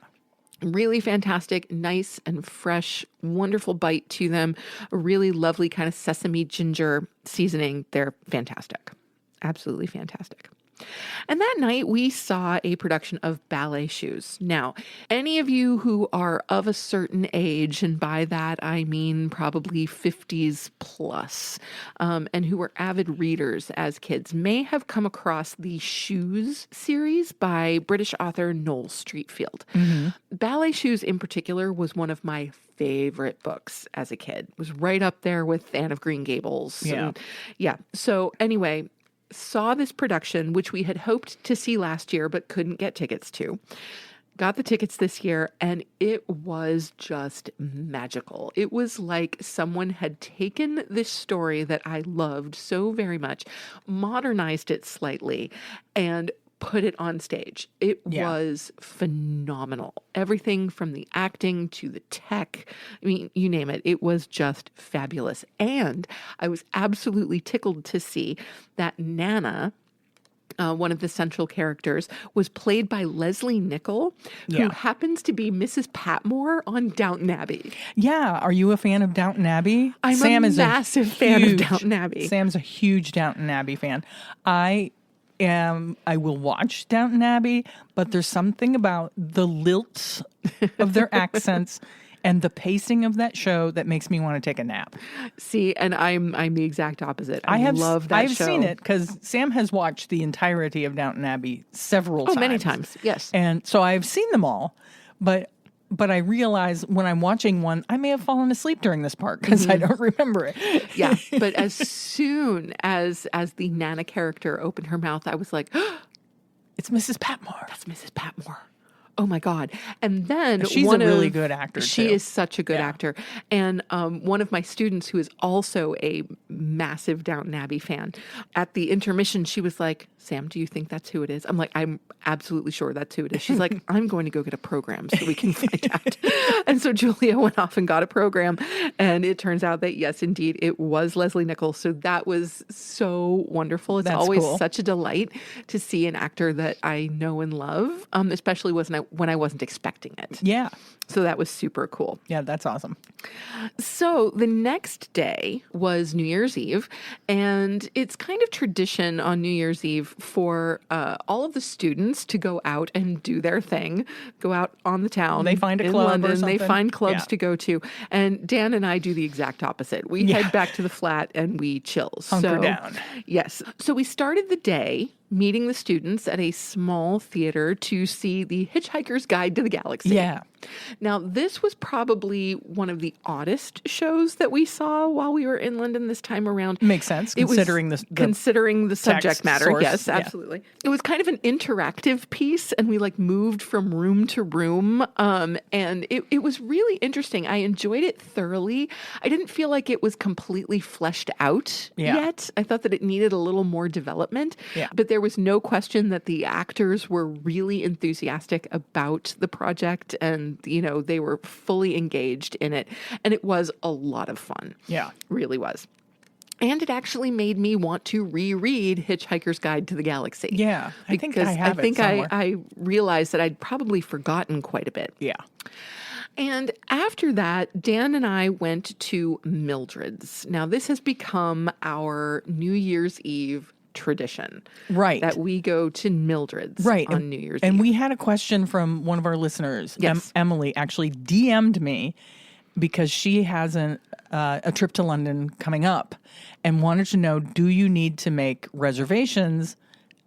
Really fantastic, nice and fresh, wonderful bite to them. A really lovely kind of sesame ginger seasoning. They're fantastic. Absolutely fantastic. And that night we saw a production of Ballet Shoes. Now, any of you who are of a certain age, and by that I mean probably 50s plus, and who were avid readers as kids, may have come across the Shoes series by British author Noel Streatfeild. Mm-hmm. Ballet Shoes in particular was one of my favorite books as a kid. It was right up there with Anne of Green Gables. Yeah. So anyway, saw this production, which we had hoped to see last year, but couldn't get tickets to. Got the tickets this year, and it was just magical. It was like someone had taken this story that I loved so very much, modernized it slightly, and put it on stage. It was phenomenal. Everything from the acting to the tech, I mean, you name it. It was just fabulous. And I was absolutely tickled to see that Nana, one of the central characters, was played by Leslie Nichol, who happens to be Mrs. Patmore on Downton Abbey. Yeah. Are you a fan of Downton Abbey? I'm a massive fan of Downton Abbey. Sam's a huge Downton Abbey fan. I will watch Downton Abbey, but there's something about the lilts of their accents and the pacing of that show that makes me want to take a nap. See, and I'm the exact opposite. I love that show. I've seen it because Sam has watched the entirety of Downton Abbey several times. Oh, many times, yes. And so I've seen them all, but I realize when I'm watching one, I may have fallen asleep during this part because I don't remember it. Yeah, but as soon as the Nana character opened her mouth, I was like, it's Mrs. Patmore. That's Mrs. Patmore. Oh my God. And then she's a really good actor. She too. is such a good actor. And one of my students who is also a massive Downton Abbey fan, at the intermission, she was like, Sam, do you think that's who it is? I'm like, I'm absolutely sure that's who it is. She's like, I'm going to go get a program so we can find out. And so Julia went off and got a program. And it turns out that, yes, indeed, it was Leslie Nichols. So that was so wonderful. It's always such a delight to see an actor that I know and love, especially when I wasn't expecting it. Yeah. So that was super cool. Yeah, that's awesome. So the next day was New Year's Eve, and it's kind of tradition on New Year's Eve for all of the students to go out and do their thing, go out on the town. They find a in club London. or something. They find clubs to go to. And Dan and I do the exact opposite. We head back to the flat and we chill. Hunker down. Yes. So we started the day meeting the students at a small theater to see The Hitchhiker's Guide to the Galaxy. Yeah. Now, this was probably one of the oddest shows that we saw while we were in London this time around. Makes sense, considering the subject matter. Source. Yes, absolutely. Yeah. It was kind of an interactive piece, and we moved from room to room, and it was really interesting. I enjoyed it thoroughly. I didn't feel like it was completely fleshed out yet. I thought that it needed a little more development, but there was no question that the actors were really enthusiastic about the project, and they were fully engaged in it, and it was a lot of fun. Yeah, really was. And it actually made me want to reread Hitchhiker's Guide to the Galaxy. Yeah, I think I have it somewhere. I realized that I'd probably forgotten quite a bit. Yeah. And after that, Dan and I went to Mildred's. Now, this has become our New Year's Eve tradition. Right. That we go to Mildred's on New Year's Eve. And we had a question from one of our listeners. Yes. Emily actually DM'd me because she has a trip to London coming up and wanted to know, do you need to make reservations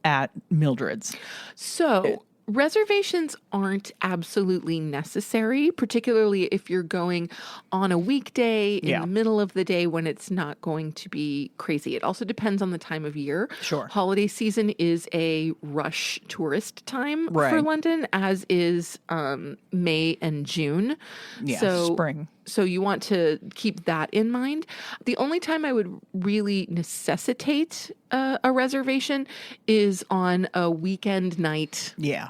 at Mildred's? So reservations aren't absolutely necessary, particularly if you're going on a weekday in the middle of the day when it's not going to be crazy. It also depends on the time of year. Sure. Holiday season is a rush tourist time for London, as is May and June. Yeah, spring. So you want to keep that in mind. The only time I would really necessitate a reservation is on a weekend night. Yeah.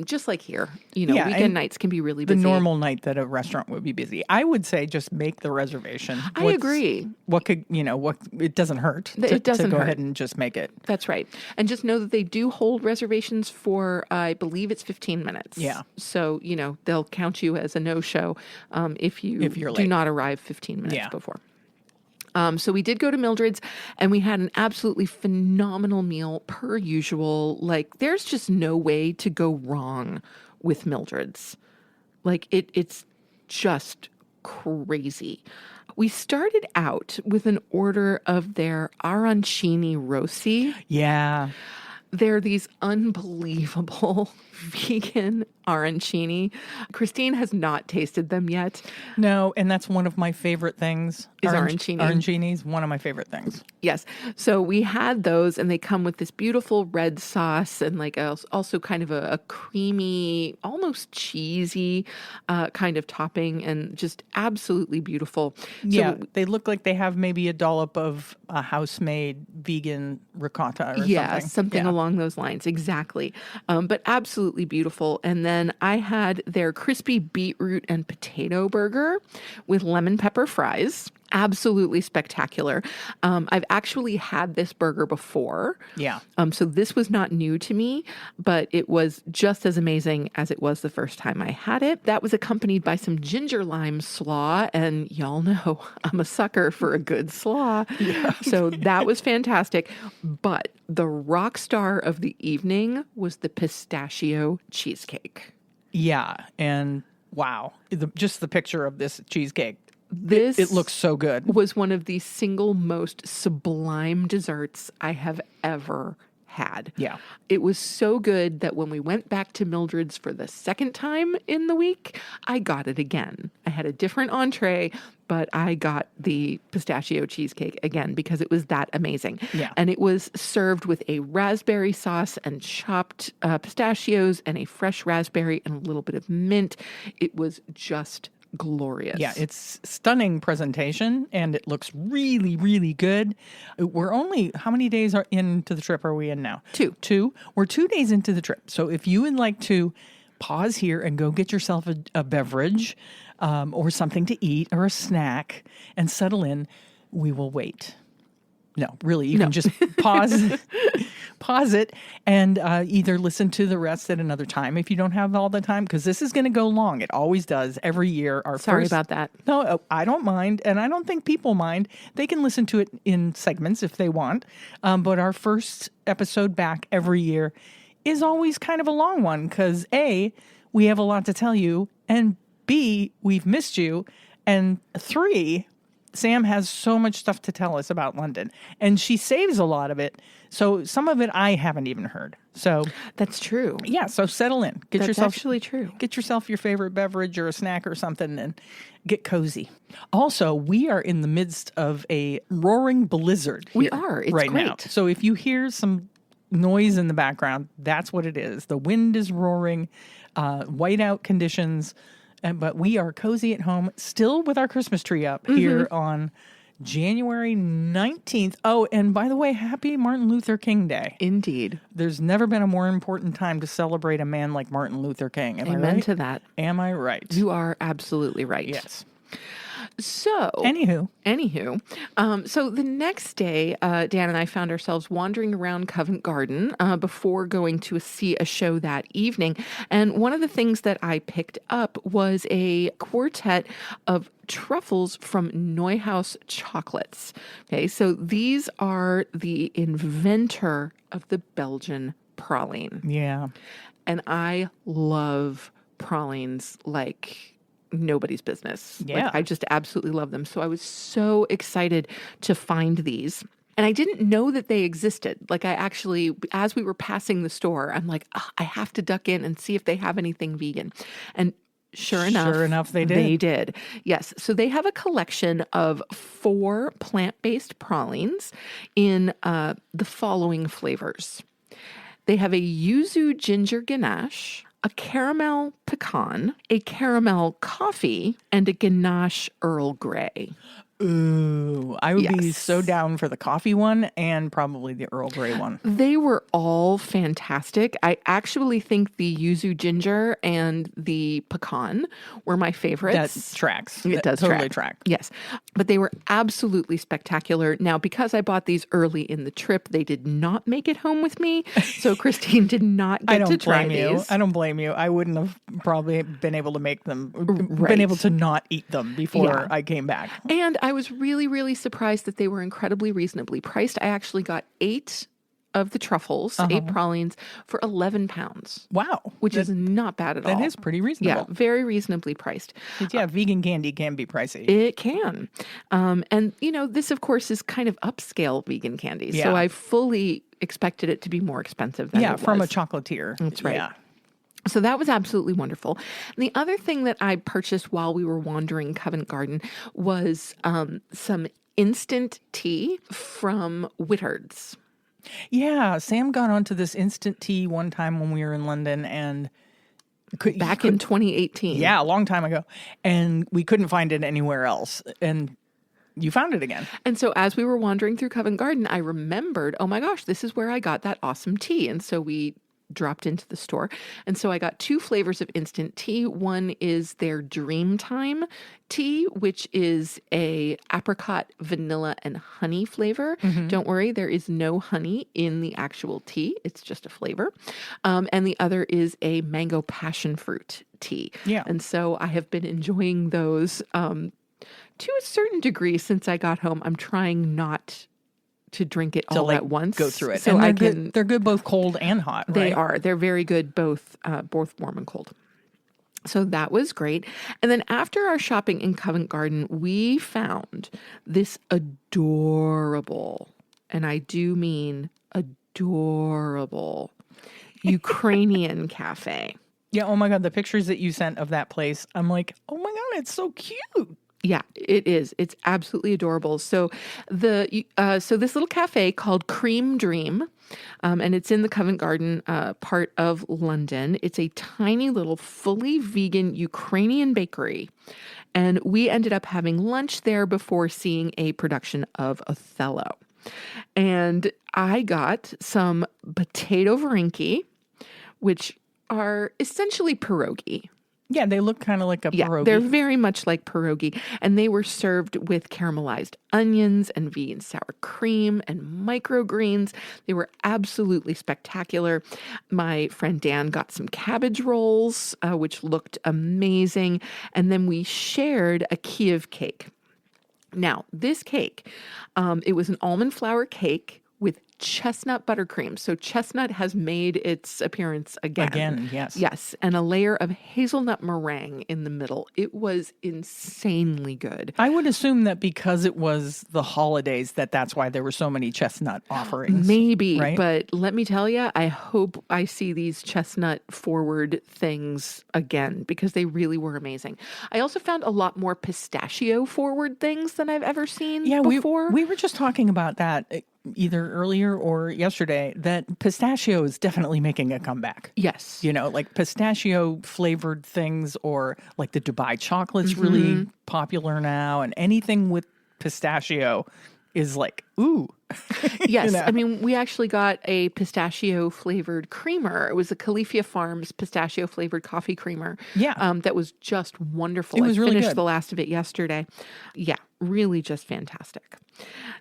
Just like here, weekend nights can be really busy. The normal night that a restaurant would be busy. I would say just make the reservation. I agree. What could, it doesn't hurt it doesn't to go hurt. ahead and just make it. That's right. And just know that they do hold reservations for, I believe it's 15 minutes. Yeah. So, they'll count you as a no-show if you're late. Do not arrive 15 minutes before. So we did go to Mildred's and we had an absolutely phenomenal meal per usual. There's just no way to go wrong with Mildred's. It's just crazy. We started out with an order of their arancini rossi. Yeah. They're these unbelievable vegan arancini. Christine has not tasted them yet. No, and that's one of my favorite things. Is arancini. Arancini is one of my favorite things. Yes. So we had those, and they come with this beautiful red sauce and also kind of a creamy, almost cheesy kind of topping, and just absolutely beautiful. Yeah, so, they look like they have maybe a dollop of house-made vegan ricotta or something. Yeah, something along those lines. Exactly. But absolutely beautiful. And then I had their crispy beetroot and potato burger with lemon pepper fries. Absolutely spectacular. I've actually had this burger before. Yeah. So this was not new to me, but it was just as amazing as it was the first time I had it. That was accompanied by some ginger lime slaw, and y'all know I'm a sucker for a good slaw. Yeah. So that was fantastic. But the rock star of the evening was the pistachio cheesecake. Yeah. And wow, just the picture of this cheesecake. This It looks so good. was one of the single most sublime desserts I have ever had. Yeah. It was so good that when we went back to Mildred's for the second time in the week, I got it again. I had a different entree, but I got the pistachio cheesecake again because it was that amazing. Yeah. And it was served with a raspberry sauce and chopped pistachios and a fresh raspberry and a little bit of mint. It was just glorious. Yeah, it's stunning presentation, and it looks really, really good. We're only, how many days are into the trip are we in now? 2. We're 2 days into the trip. So if you would like to pause here and go get yourself a beverage or something to eat or a snack and settle in, we will wait. No, really, you can just pause it and either listen to the rest at another time if you don't have all the time, because this is going to go long. It always does every year. Sorry about that. No, I don't mind, and I don't think people mind. They can listen to it in segments if they want, but our first episode back every year is always kind of a long one because A, we have a lot to tell you, and B, we've missed you, and 3, Sam has so much stuff to tell us about London, and she saves a lot of it. So some of it I haven't even heard. So That's true. yeah, so settle in. That's actually true. Get yourself your favorite beverage or a snack or something and get cozy. Also, we are in the midst of a roaring blizzard. We here are. It's right great. now. So if you hear some noise in the background, that's what it is. The wind is roaring, whiteout conditions. But we are cozy at home, still with our Christmas tree up here on January 19th. Oh, and by the way, happy Martin Luther King Day. Indeed. There's never been a more important time to celebrate a man like Martin Luther King. Am I Amen right? to that. Am I right? You are absolutely right. Yes. So, Anywho, so the next day, Dan and I found ourselves wandering around Covent Garden before going to see a show that evening. And one of the things that I picked up was a quartet of truffles from Neuhaus chocolates. Okay, so these are the inventor of the Belgian praline. yeah. And I love pralines like nobody's business. Yeah. Like, I just absolutely love them. So I was so excited to find these. And I didn't know that they existed. Like, I actually, as we were passing the store, I'm like, I have to duck in and see if they have anything vegan. And sure enough, they did. They did. Yes. So they have a collection of 4 plant-based pralines in the following flavors. They have a yuzu ginger ganache, a caramel pecan, a caramel coffee, and a ganache Earl Grey. Ooh, I would be Yes. so down for the coffee one and probably the Earl Grey one. They were all fantastic. I actually think the yuzu ginger and the pecan were my favorites. That tracks. It That does totally track. Yes. But they were absolutely spectacular. Now, because I bought these early in the trip, they did not make it home with me. So Christine did not I get to don't try blame you. these. I don't blame you. I wouldn't have probably been able to make them, Right. been able to not eat them before Yeah. I came back. And I was really, really surprised that they were incredibly reasonably priced. I actually got 8 of the truffles, 8 pralines for £11, Wow. which is not bad at all. That is pretty Yeah, reasonable. very reasonably priced. Yeah, vegan candy can be pricey. It can. And, this, of course, is kind of upscale vegan candy. Yeah. So I fully expected it to be more expensive than Yeah, it from a was. chocolatier. That's right. Yeah. So that was absolutely wonderful. And the other thing that I purchased while we were wandering Covent Garden was some instant tea from Whittard's. Yeah, Sam got onto this instant tea one time when we were in London and Back in 2018. yeah, a long time ago, and we couldn't find it anywhere else. And you found it again. And so as we were wandering through Covent Garden, I remembered, oh my gosh, this is where I got that awesome tea. And so we dropped into the store. And so I got 2 flavors of instant tea. One is their Dreamtime tea, which is a apricot, vanilla, and honey flavor. Don't worry, there is no honey in the actual tea. It's just a flavor. And the other is a mango passion fruit tea. Yeah. And so I have been enjoying those to a certain degree since I got home. I'm trying not to drink it all at once. Go through it. So and they're good both cold and hot, right? They are. They're very good, both warm and cold. So that was great. And then after our shopping in Covent Garden, we found this adorable, and I do mean adorable, Ukrainian cafe. Yeah, oh my God, the pictures that you sent of that place, I'm like, oh my God, it's so cute. Yeah, it is. It's absolutely adorable. So this little cafe called Cream Dream, and it's in the Covent Garden part of London. It's a tiny little fully vegan Ukrainian bakery. And we ended up having lunch there before seeing a production of Othello. And I got some potato varenki, which are essentially pierogi. Yeah, they look kind of like a pierogi. They're very much like pierogi. And they were served with caramelized onions and vegan sour cream and microgreens. They were absolutely spectacular. My friend Dan got some cabbage rolls, which looked amazing. And then we shared a Kiev cake. Now, this cake, it was an almond flour cake with chestnut buttercream. So chestnut has made its appearance again. Again, yes. Yes, and a layer of hazelnut meringue in the middle. It was insanely good. I would assume that because it was the holidays, that's why there were so many chestnut offerings. Maybe, right? But let me tell you, I hope I see these chestnut forward things again because they really were amazing. I also found a lot more pistachio forward things than I've ever seen before. We were just talking about that either earlier or yesterday, that pistachio is definitely making a comeback. Yes. You know, like pistachio flavored things, or like the Dubai chocolate's really popular now, and anything with pistachio is like, ooh. Yes. You know? I mean, we actually got a pistachio flavored creamer. It was a Califia Farms pistachio flavored coffee creamer. Yeah. That was just wonderful. It was really finished good. The last of it yesterday. Yeah. Really just fantastic.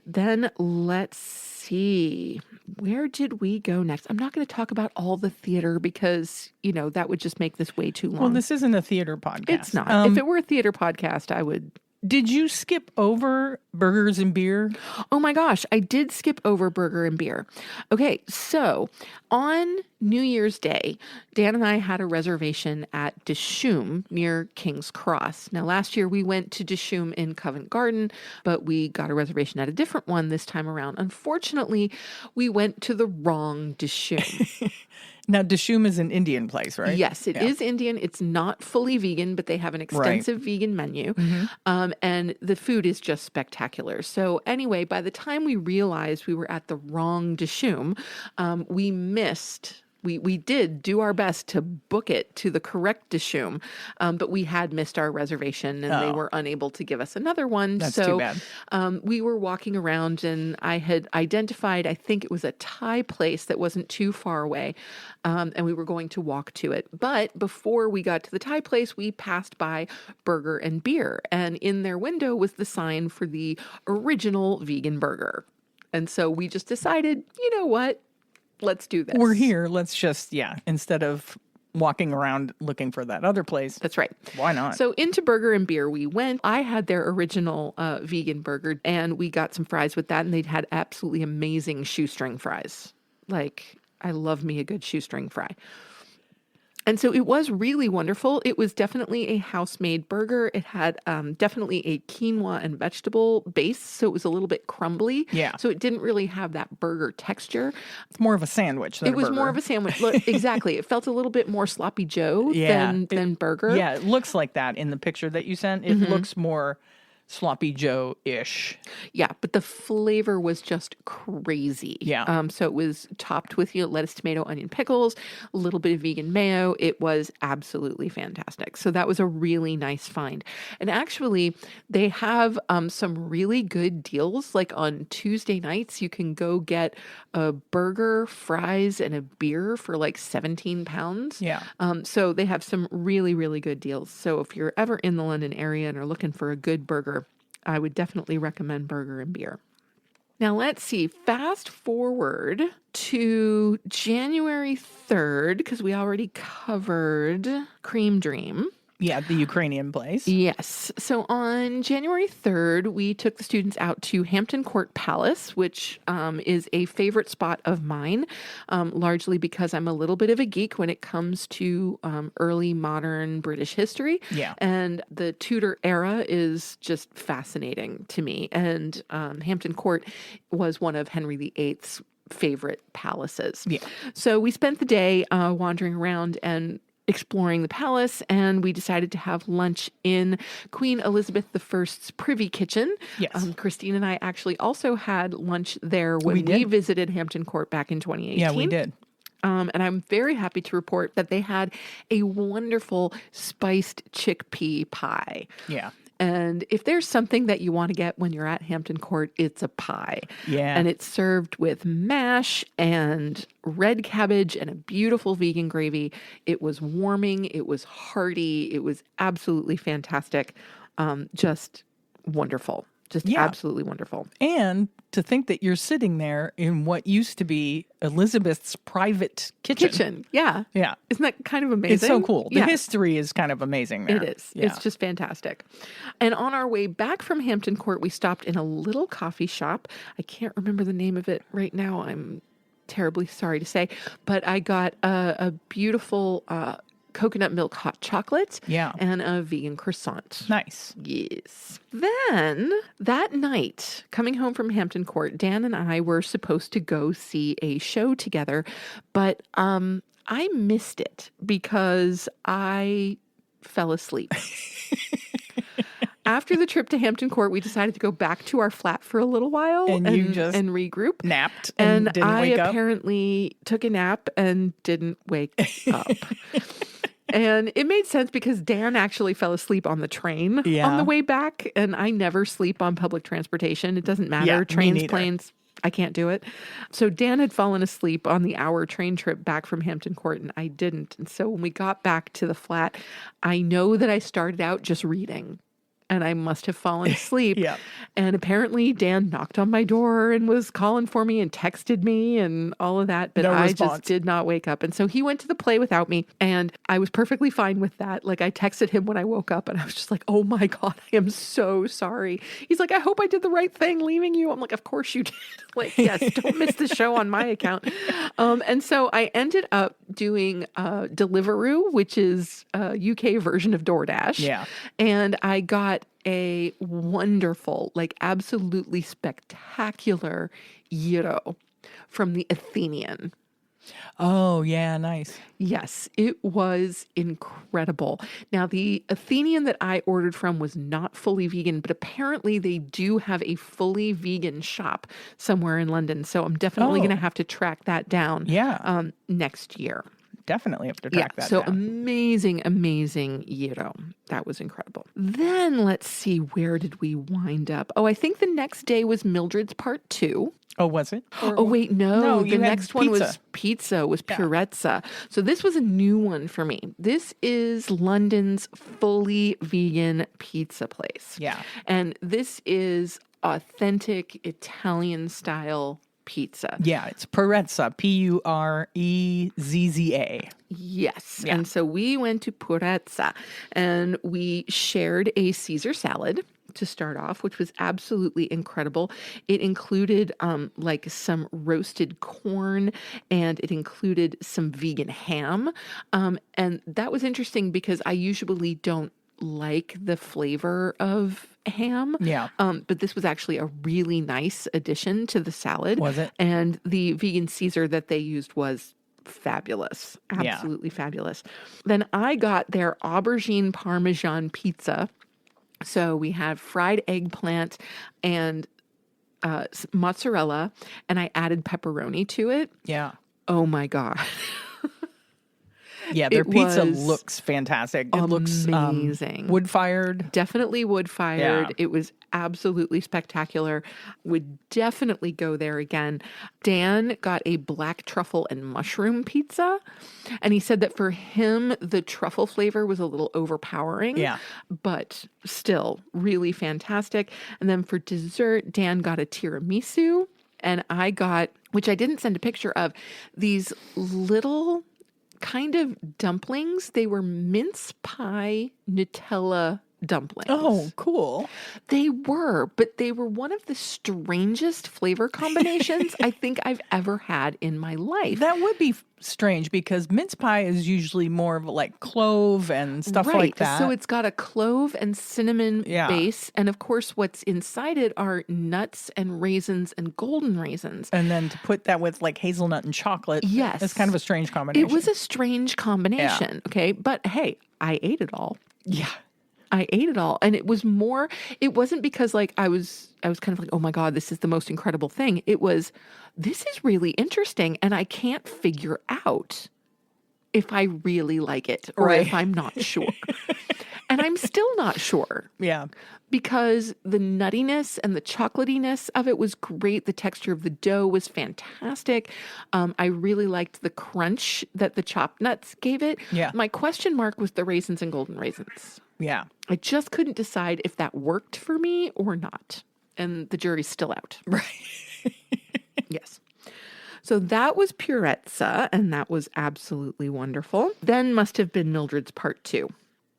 Then let's see. Where did we go next? I'm not going to talk about all the theater because, that would just make this way too long. Well, this isn't a theater podcast. It's not. If it were a theater podcast, I would. Did you skip over burgers and beer? Oh my gosh, I did skip over burger and beer. Okay, so on New Year's Day, Dan and I had a reservation at Dishoom near King's Cross. Now, last year we went to Dishoom in Covent Garden, but we got a reservation at a different one this time around. Unfortunately, we went to the wrong Dishoom. Now, Dishoom is an Indian place, right? Yes, it is Indian. It's not fully vegan, but they have an extensive vegan menu. And the food is just spectacular. So anyway, by the time we realized we were at the wrong Dishoom, we missed We did do our best to book it to the correct Dishoom, but we had missed our reservation and they were unable to give us another one. That's so too bad. We were walking around and I had identified, I think it was a Thai place that wasn't too far away, and we were going to walk to it. But before we got to the Thai place, we passed by Burger and Beer, and in their window was the sign for the original vegan burger. And so we just decided, you know what? Let's do this. We're here. Let's just, instead of walking around looking for that other place. That's right. Why not? So into Burger and Beer we went. I had their original vegan burger and we got some fries with that, and they'd had absolutely amazing shoestring fries. Like, I love me a good shoestring fry. And so it was really wonderful. It was definitely a house-made burger. It had definitely a quinoa and vegetable base, so it was a little bit crumbly. Yeah. So it didn't really have that burger texture. It's more of a sandwich than It was more of a sandwich. Look, exactly. It felt a little bit more sloppy Joe than burger. Yeah, it looks like that in the picture that you sent. It looks more sloppy Joe-ish. Yeah, but the flavor was just crazy. Yeah. So it was topped with, lettuce, tomato, onion, pickles, a little bit of vegan mayo. It was absolutely fantastic. So that was a really nice find. And actually, they have some really good deals. Like on Tuesday nights, you can go get a burger, fries, and a beer for like 17 pounds. Yeah. So they have some really, really good deals. So if you're ever in the London area and are looking for a good burger, I would definitely recommend burger and beer. Now, let's see. Fast forward to January 3rd, because we already covered Cream Dream. Yeah, the Ukrainian place. Yes. So on January 3rd, we took the students out to Hampton Court Palace, which is a favorite spot of mine, largely because I'm a little bit of a geek when it comes to early modern British history. Yeah. And the Tudor era is just fascinating to me. And Hampton Court was one of Henry VIII's favorite palaces. Yeah. So we spent the day wandering around and exploring the palace, and we decided to have lunch in Queen Elizabeth I's privy kitchen. Yes. Christine and I actually also had lunch there when we visited Hampton Court back in 2018. Yeah, we did. And I'm very happy to report that they had a wonderful spiced chickpea pie. Yeah. And if there's something that you want to get when you're at Hampton Court, it's a pie. Yeah. And it's served with mash and red cabbage and a beautiful vegan gravy. It was warming. It was hearty. It was absolutely fantastic. Just wonderful. Just absolutely wonderful. And to think that you're sitting there in what used to be Elizabeth's private kitchen. Yeah. Yeah. Isn't that kind of amazing? It's so cool. The history is kind of amazing there. It is. Yeah. It's just fantastic. And on our way back from Hampton Court, we stopped in a little coffee shop. I can't remember the name of it right now. I'm terribly sorry to say. But I got a beautiful coconut milk hot chocolate and a vegan croissant. Nice. Yes. Then that night, coming home from Hampton Court, Dan and I were supposed to go see a show together, but I missed it because I fell asleep. After the trip to Hampton Court, we decided to go back to our flat for a little while and regroup. Napped and didn't wake up. I apparently took a nap and didn't wake up. And it made sense because Dan actually fell asleep on the train on the way back. And I never sleep on public transportation. It doesn't matter. Yeah, Trains, planes, I can't do it. So Dan had fallen asleep on the hour train trip back from Hampton Court, and I didn't. And so when we got back to the flat, I know that I started out just reading. And I must have fallen asleep. And apparently Dan knocked on my door and was calling for me and texted me and all of that. But I just did not wake up. And so he went to the play without me. And I was perfectly fine with that. Like, I texted him when I woke up and I was just like, oh my God, I am so sorry. He's like, I hope I did the right thing leaving you. I'm like, of course you did. Like, yes, don't miss the show on my account. And so I ended up doing Deliveroo, which is a UK version of DoorDash. Yeah. And I got a wonderful, like absolutely spectacular gyro from the Athenian. Oh, yeah, nice. Yes, it was incredible. Now, the Athenian that I ordered from was not fully vegan, but apparently they do have a fully vegan shop somewhere in London. So I'm definitely going to have to track that down next year. Definitely have to track that so down. Amazing, amazing gyro. That was incredible. Then let's see, where did we wind up? Oh, I think the next day was Mildred's part 2. Oh, was it? Oh, wait, no. The next one was pizza. Purezza. So this was a new one for me. This is London's fully vegan pizza place. Yeah. And this is authentic Italian style pizza. Yeah, it's Purezza, Purezza. Yes. Yeah. And so we went to Purezza and we shared a Caesar salad to start off, which was absolutely incredible. It included like some roasted corn and it included some vegan ham. And that was interesting because I usually don't like the flavor of ham. Yeah. But this was actually a really nice addition to the salad. Was it? And the vegan Caesar that they used was fabulous. Absolutely fabulous. Then I got their aubergine parmesan pizza, So we had fried eggplant and mozzarella, and I added pepperoni to it. Yeah. Oh my God. Yeah, their It pizza was looks fantastic. It looks amazing. wood-fired. Definitely wood-fired. Yeah. It was absolutely spectacular. Would definitely go there again. Dan got a black truffle and mushroom pizza, and he said that for him, the truffle flavor was a little overpowering. Yeah. But still really fantastic. And then for dessert, Dan got a tiramisu, and I got, which I didn't send a picture of, these little kind of dumplings. They were mince pie Nutella dumplings. Oh, cool. They were, but they were one of the strangest flavor combinations I think I've ever had in my life. That would be strange because mince pie is usually more of like clove and stuff like that. So it's got a clove and cinnamon Yeah. base. And of course, what's inside it are nuts and raisins and golden raisins. And then to put that with like hazelnut and chocolate. Yes. It's kind of a strange combination. It was a strange combination. Okay. But hey, I ate it all. Yeah. I ate it all. And it was more, it wasn't because like I was kind of like, oh my God, this is the most incredible thing. It was, this is really interesting. And I can't figure out if I really like it or Right. if I'm not sure. And I'm still not sure. Yeah. Because the nuttiness and the chocolatiness of it was great. The texture of the dough was fantastic. I really liked the crunch that the chopped nuts gave it. Yeah. My question mark was the raisins and golden raisins. Yeah. I just couldn't decide if that worked for me or not. And the jury's still out. Right. Yes. So that was Purezza, and that was absolutely wonderful. Then must have been Mildred's part 2.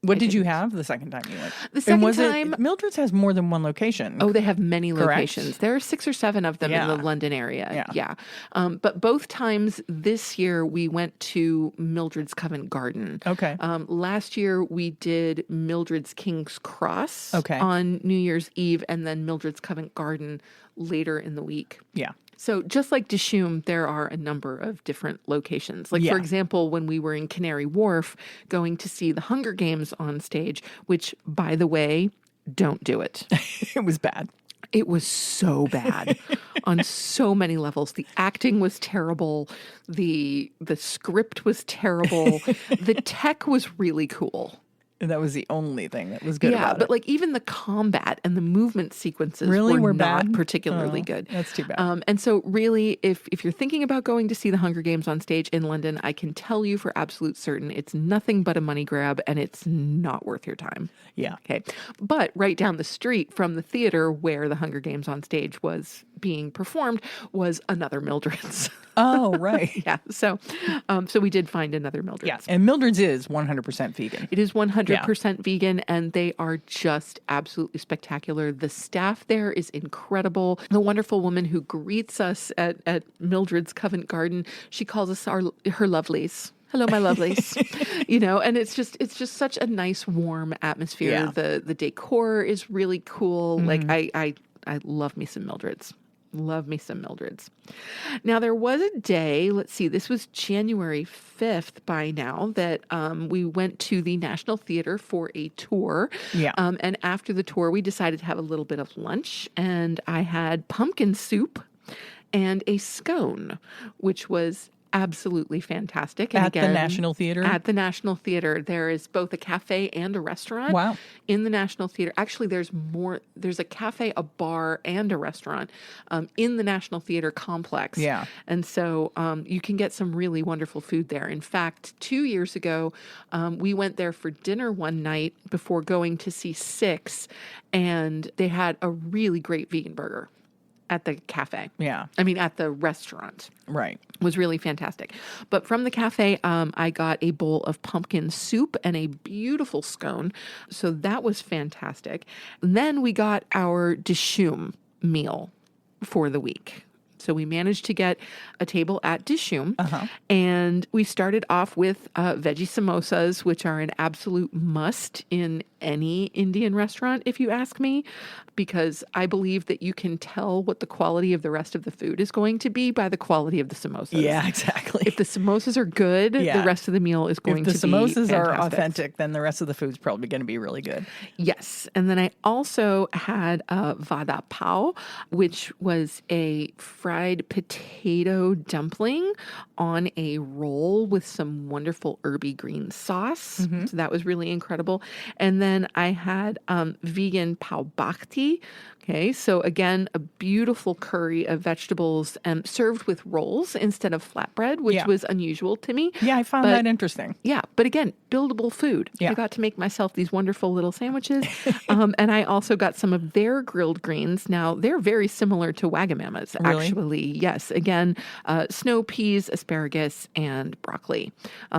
What did you have the second time you went? The second was time- Mildred's has more than one location. Oh, they have many Correct? locations. There are 6 or 7 of them in the Yeah. London area. Yeah. But both times this year, we went to Mildred's Covent Garden. Okay. Last year, we did Mildred's King's Cross Okay. on New Year's Eve, and then Mildred's Covent Garden later in the week. Yeah. So just like Dishoom, there are a number of different locations. Like, Yeah. for example, when we were in Canary Wharf going to see the Hunger Games on stage, which, by the way, don't do it. It was bad. It was so bad on so many levels. The acting was terrible. The script was terrible. The tech was really cool. And that was the only thing that was good Yeah, about but it. like even the combat and the movement sequences Really? were Were not bad? particularly Oh, good. that's too bad. And so really, if you're thinking about going to see the Hunger Games on stage in London, I can tell you for absolute certain it's nothing but a money grab and it's not worth your time. Yeah. Okay. But right down the street from the theater where the Hunger Games on stage was being performed was another Mildred's. Oh, right. Yeah. So we did find another Mildred's. Yeah. And Mildred's is 100% vegan. It is 100% vegan, and they are just absolutely spectacular. The staff there is incredible. The wonderful woman who greets us at Mildred's Covent Garden, she calls us her lovelies. Hello, my lovelies. And it's just such a nice, warm atmosphere. Yeah. The decor is really cool. Like I love me some Mildred's. Love me some Mildred's. Now, there was a day, let's see, this was January 5th by now, that we went to the National Theater for a tour. Yeah. And after the tour, we decided to have a little bit of lunch. And I had pumpkin soup and a scone, which was absolutely fantastic. And At the National Theater? At the National Theater. There is both a cafe and a restaurant. Wow. In the National Theater. Actually, there's a cafe, a bar, and a restaurant in the National Theater complex. Yeah. And so you can get some really wonderful food there. In fact, 2 years ago, we went there for dinner one night before going to see Six, and they had a really great vegan burger at the cafe. Yeah. I mean, at the restaurant. Right. Was really fantastic. But from the cafe, I got a bowl of pumpkin soup and a beautiful scone. So that was fantastic. And then we got our Dishoom meal for the week. So we managed to get a table at Dishoom, and we started off with veggie samosas, which are an absolute must in any Indian restaurant, if you ask me, because I believe that you can tell what the quality of the rest of the food is going to be by the quality of the samosas. Yeah, exactly. If the samosas are good, the rest of the meal is going to be If the samosas are fantastic. authentic, then the rest of the food's probably going to be really good. Yes. And then I also had vada pav, which was a fried potato dumpling on a roll with some wonderful herby green sauce. So that was really incredible. And then I had vegan pav bhakti. Okay, so again, a beautiful curry of vegetables served with rolls instead of flatbread, which was unusual to me. Yeah, I found that interesting. Yeah, but again, buildable food. Yeah. I got to make myself these wonderful little sandwiches. And I also got some of their grilled greens. Now, they're very similar to Wagamama's, actually. Yes, again, snow peas, asparagus, and broccoli,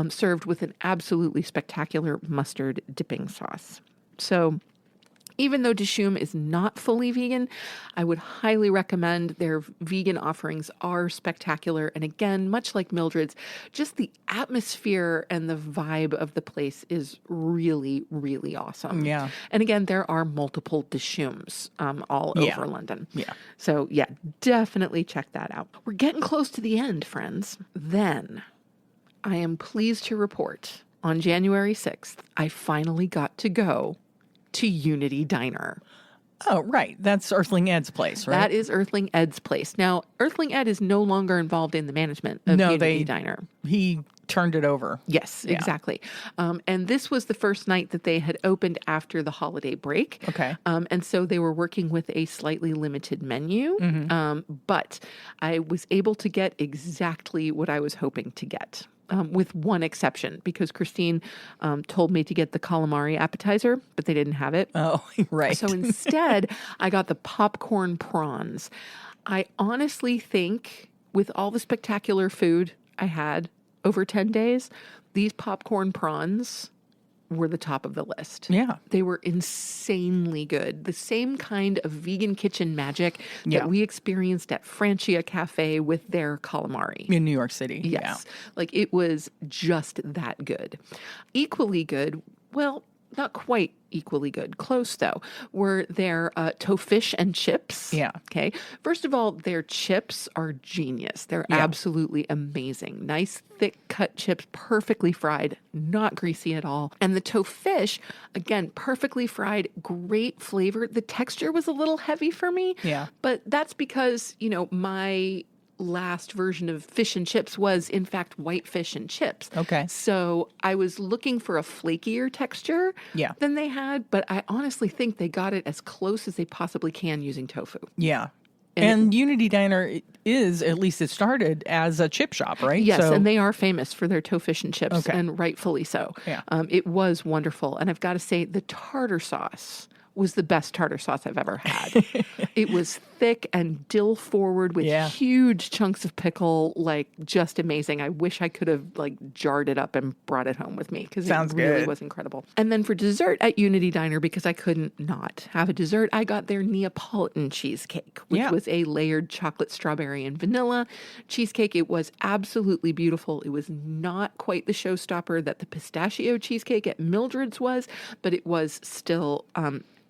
served with an absolutely spectacular mustard dipping sauce. So even though Dishoom is not fully vegan, I would highly recommend their vegan offerings are spectacular. And again, much like Mildred's, just the atmosphere and the vibe of the place is really, really awesome. Yeah. And again, there are multiple Dishooms all over London. Yeah. So yeah, definitely check that out. We're getting close to the end, friends. Then I am pleased to report on January 6th, I finally got to go to Unity Diner. Oh, right. That's Earthling Ed's place, right? That is Earthling Ed's place. Now, Earthling Ed is no longer involved in the management of Unity Diner. He turned it over. Yes, exactly. And this was the first night that they had opened after the holiday break. Okay. And so they were working with a slightly limited menu. But I was able to get exactly what I was hoping to get. With one exception, because Christine told me to get the calamari appetizer, but they didn't have it. Oh, right. So instead, I got the popcorn prawns. I honestly think with all the spectacular food I had over 10 days, these popcorn prawns were the top of the list. Yeah. They were insanely good. The same kind of vegan kitchen magic that we experienced at Francia Cafe with their calamari. In New York City. Yes. Yeah. Like it was just that good. Equally good, well, not quite equally good, close though, were their tofish and chips. Yeah. Okay. First of all, their chips are genius. They're absolutely amazing. Nice, thick cut chips, perfectly fried, not greasy at all. And the tofish, again, perfectly fried, great flavor. The texture was a little heavy for me. Yeah. But that's because, my last version of fish and chips was in fact white fish and chips. Okay. So I was looking for a flakier texture than they had, but I honestly think they got it as close as they possibly can using tofu. Yeah. And Unity Diner is, at least it started as a chip shop, right? Yes, and they are famous for their tofish and chips, and rightfully so. Yeah. It was wonderful. And I've got to say, the tartar sauce was the best tartar sauce I've ever had. It was thick and dill forward with huge chunks of pickle, like just amazing. I wish I could have jarred it up and brought it home with me because it really was incredible. And then for dessert at Unity Diner, because I couldn't not have a dessert, I got their Neapolitan cheesecake, which was a layered chocolate, strawberry, and vanilla cheesecake. It was absolutely beautiful. It was not quite the showstopper that the pistachio cheesecake at Mildred's was, but it was still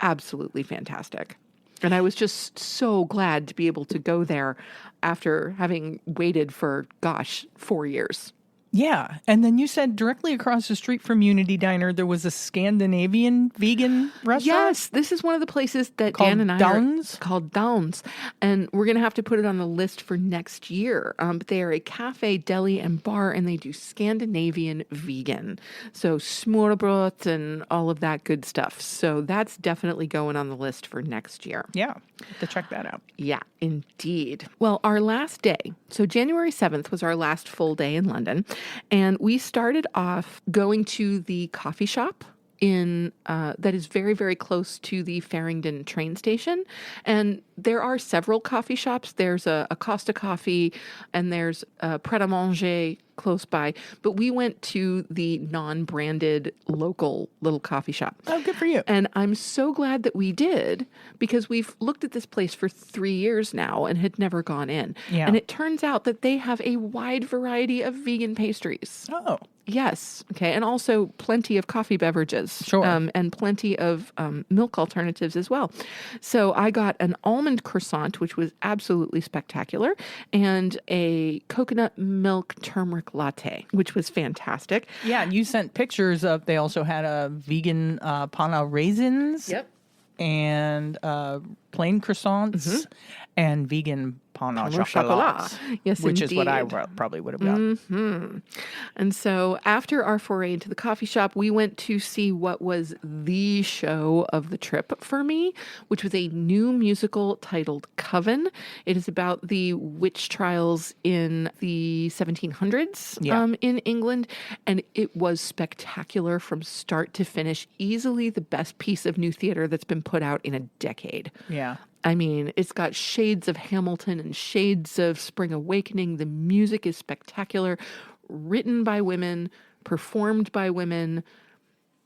absolutely fantastic. And I was just so glad to be able to go there after having waited for, 4 years. Yeah. And then you said directly across the street from Unity Diner, there was a Scandinavian vegan restaurant? Yes. This is one of the places that called Dan and I Downs? called Downs. And we're going to have to put it on the list for next year. But they are a cafe, deli, and bar, and they do Scandinavian vegan. So smørrebrød and all of that good stuff. So that's definitely going on the list for next year. Yeah. Have to check that out. Yeah, indeed. Well, our last day, so January 7th was our last full day in London. And we started off going to the coffee shop that is very, very close to the Farringdon train station. And there are several coffee shops. There's a Costa Coffee and there's a Pret a Manger close by, but we went to the non-branded local little coffee shop. Oh, good for you. And I'm so glad that we did, because we've looked at this place for 3 years now and had never gone in. Yeah. And it turns out that they have a wide variety of vegan pastries. Oh, Yes. Okay. And also plenty of coffee beverages. Sure. And plenty of milk alternatives as well. So I got an almond croissant, which was absolutely spectacular, and a coconut milk turmeric latte, which was fantastic. yeah. You sent pictures of, they also had a vegan pan au raisins. Yep. And plain croissants and vegan pain au chocolat. Yes, which is what I indeed. probably would have done. And so after our foray into the coffee shop, we went to see what was the show of the trip for me, which was a new musical titled Coven. It is about the witch trials in the 1700s in England. And it was spectacular from start to finish. Easily the best piece of new theater that's been put out in a decade. Yeah. I mean, it's got shades of Hamilton and shades of Spring Awakening. The music is spectacular, written by women, performed by women,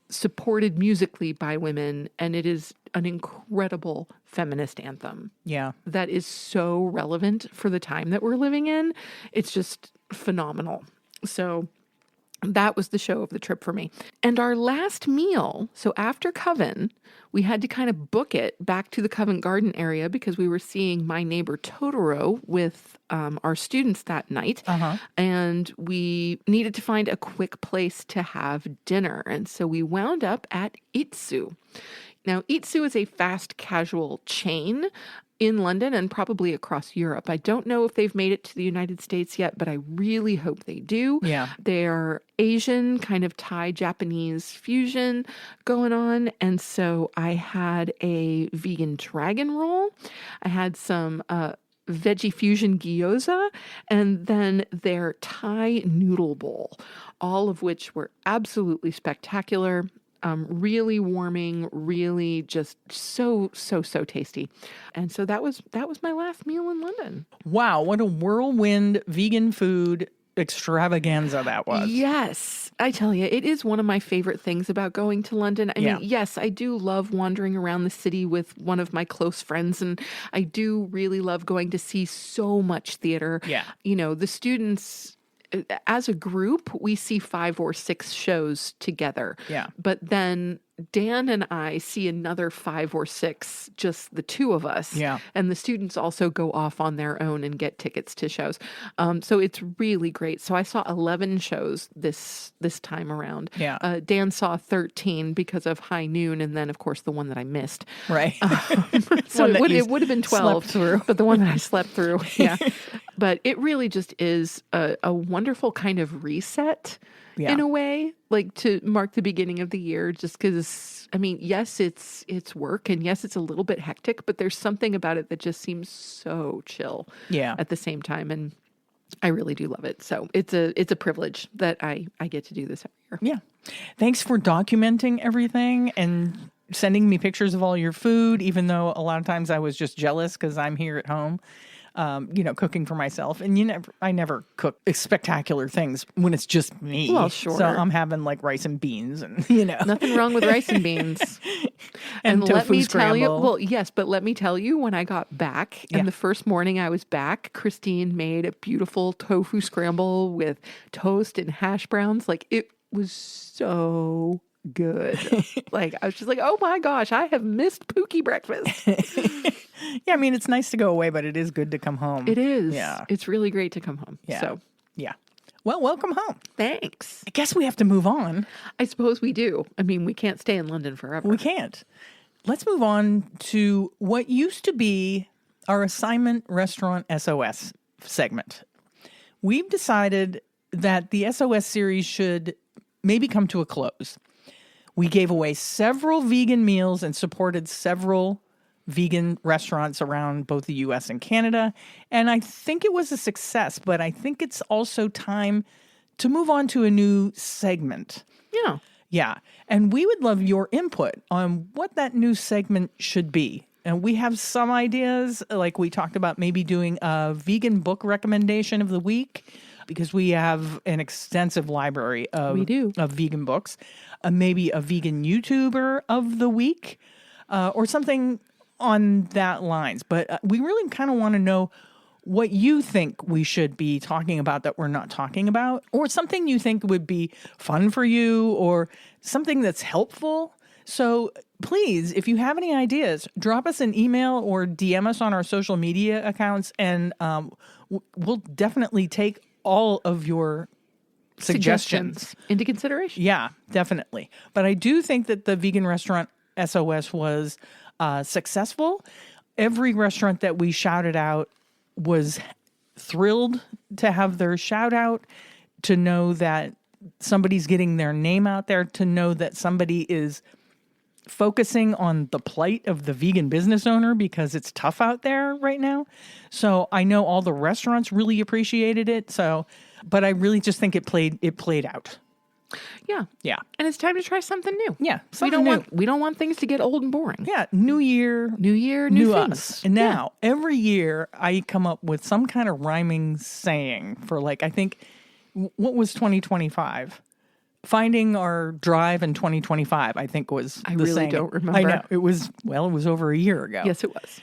supported musically by women, and it is an incredible feminist anthem. Yeah. That is so relevant for the time that we're living in. It's just phenomenal. So that was the show of the trip for me. And our last meal, so after Coven, we had to kind of book it back to the Covent Garden area because we were seeing My Neighbor Totoro with our students that night. And we needed to find a quick place to have dinner. And so we wound up at Itsu. Now, Itsu is a fast casual chain in London and probably across Europe. I don't know if they've made it to the United States yet, but I really hope they do. Yeah. They're Asian, kind of Thai, Japanese fusion going on. And so I had a vegan dragon roll. I had some veggie fusion gyoza, and then their Thai noodle bowl, all of which were absolutely spectacular. Really warming, really just so tasty. And so that was my last meal in London. Wow, what a whirlwind vegan food extravaganza that was. Yes, I tell you, it is one of my favorite things about going to London. I mean, yes, I do love wandering around the city with one of my close friends, and I do really love going to see so much theater. Yeah. You know, the students, as a group, we see 5 or 6 shows together. Yeah. But then Dan and I see another 5 or 6, just the two of us. Yeah. And the students also go off on their own and get tickets to shows. So it's really great. So I saw 11 shows this time around. Yeah. Dan saw 13 because of High Noon, and then, of course, the one that I missed. Right. So One that you it would have been 12 slept through. but the one that I slept through. Yeah. But it really just is a wonderful kind of reset in a way, like to mark the beginning of the year, just because, I mean, yes, it's work, and yes, it's a little bit hectic, but there's something about it that just seems so chill at the same time. And I really do love it. So it's a privilege that I get to do this every year. Yeah. Thanks for documenting everything and sending me pictures of all your food, even though a lot of times I was just jealous because I'm here at home. Cooking for myself. And I never cook spectacular things when it's just me. Well, sure. So I'm having like rice and beans and, Nothing wrong with rice and beans. and tofu let me tell you, scramble. well, yes, but let me tell you, when I got back, and the first morning I was back, Christine made a beautiful tofu scramble with toast and hash browns. Like, it was so good. Like, I was just like, oh my gosh, I have missed Pookie breakfast. Yeah, I mean, it's nice to go away, but it is good to come home. It is. Yeah. It's really great to come home. Yeah. So, yeah. Well, welcome home. thanks. I guess we have to move on. I suppose we do. I mean, we can't stay in London forever. We can't. Let's move on to what used to be our assignment restaurant SOS segment. We've decided that the SOS series should maybe come to a close. We gave away several vegan meals and supported several vegan restaurants around both the U.S. and Canada. And I think it was a success, but I think it's also time to move on to a new segment. Yeah. Yeah. And we would love your input on what that new segment should be. And we have some ideas, like we talked about maybe doing a vegan book recommendation of the week. because we have an extensive library of, We do. of vegan books, maybe a vegan YouTuber of the week, or something on that lines. But we really kind of want to know what you think we should be talking about that we're not talking about, or something you think would be fun for you, or something that's helpful. So please, if you have any ideas, drop us an email or DM us on our social media accounts, and we'll definitely take all of your suggestions into consideration. Yeah, definitely. But I do think that the vegan restaurant SOS was successful. Every restaurant that we shouted out was thrilled to have their shout out, to know that somebody's getting their name out there, to know that somebody is focusing on the plight of the vegan business owner, because it's tough out there right now. So I know all the restaurants really appreciated it. So, but I really just think it played out. Yeah. Yeah. And it's time to try something new. Yeah. We don't want things to get old and boring. Yeah. New year, new things. us. And now every year I come up with some kind of rhyming saying for, like, I think, what was 2025? Finding our drive in 2025, I think, was I the really saying. don't remember. I know. It was over a year ago. Yes, it was.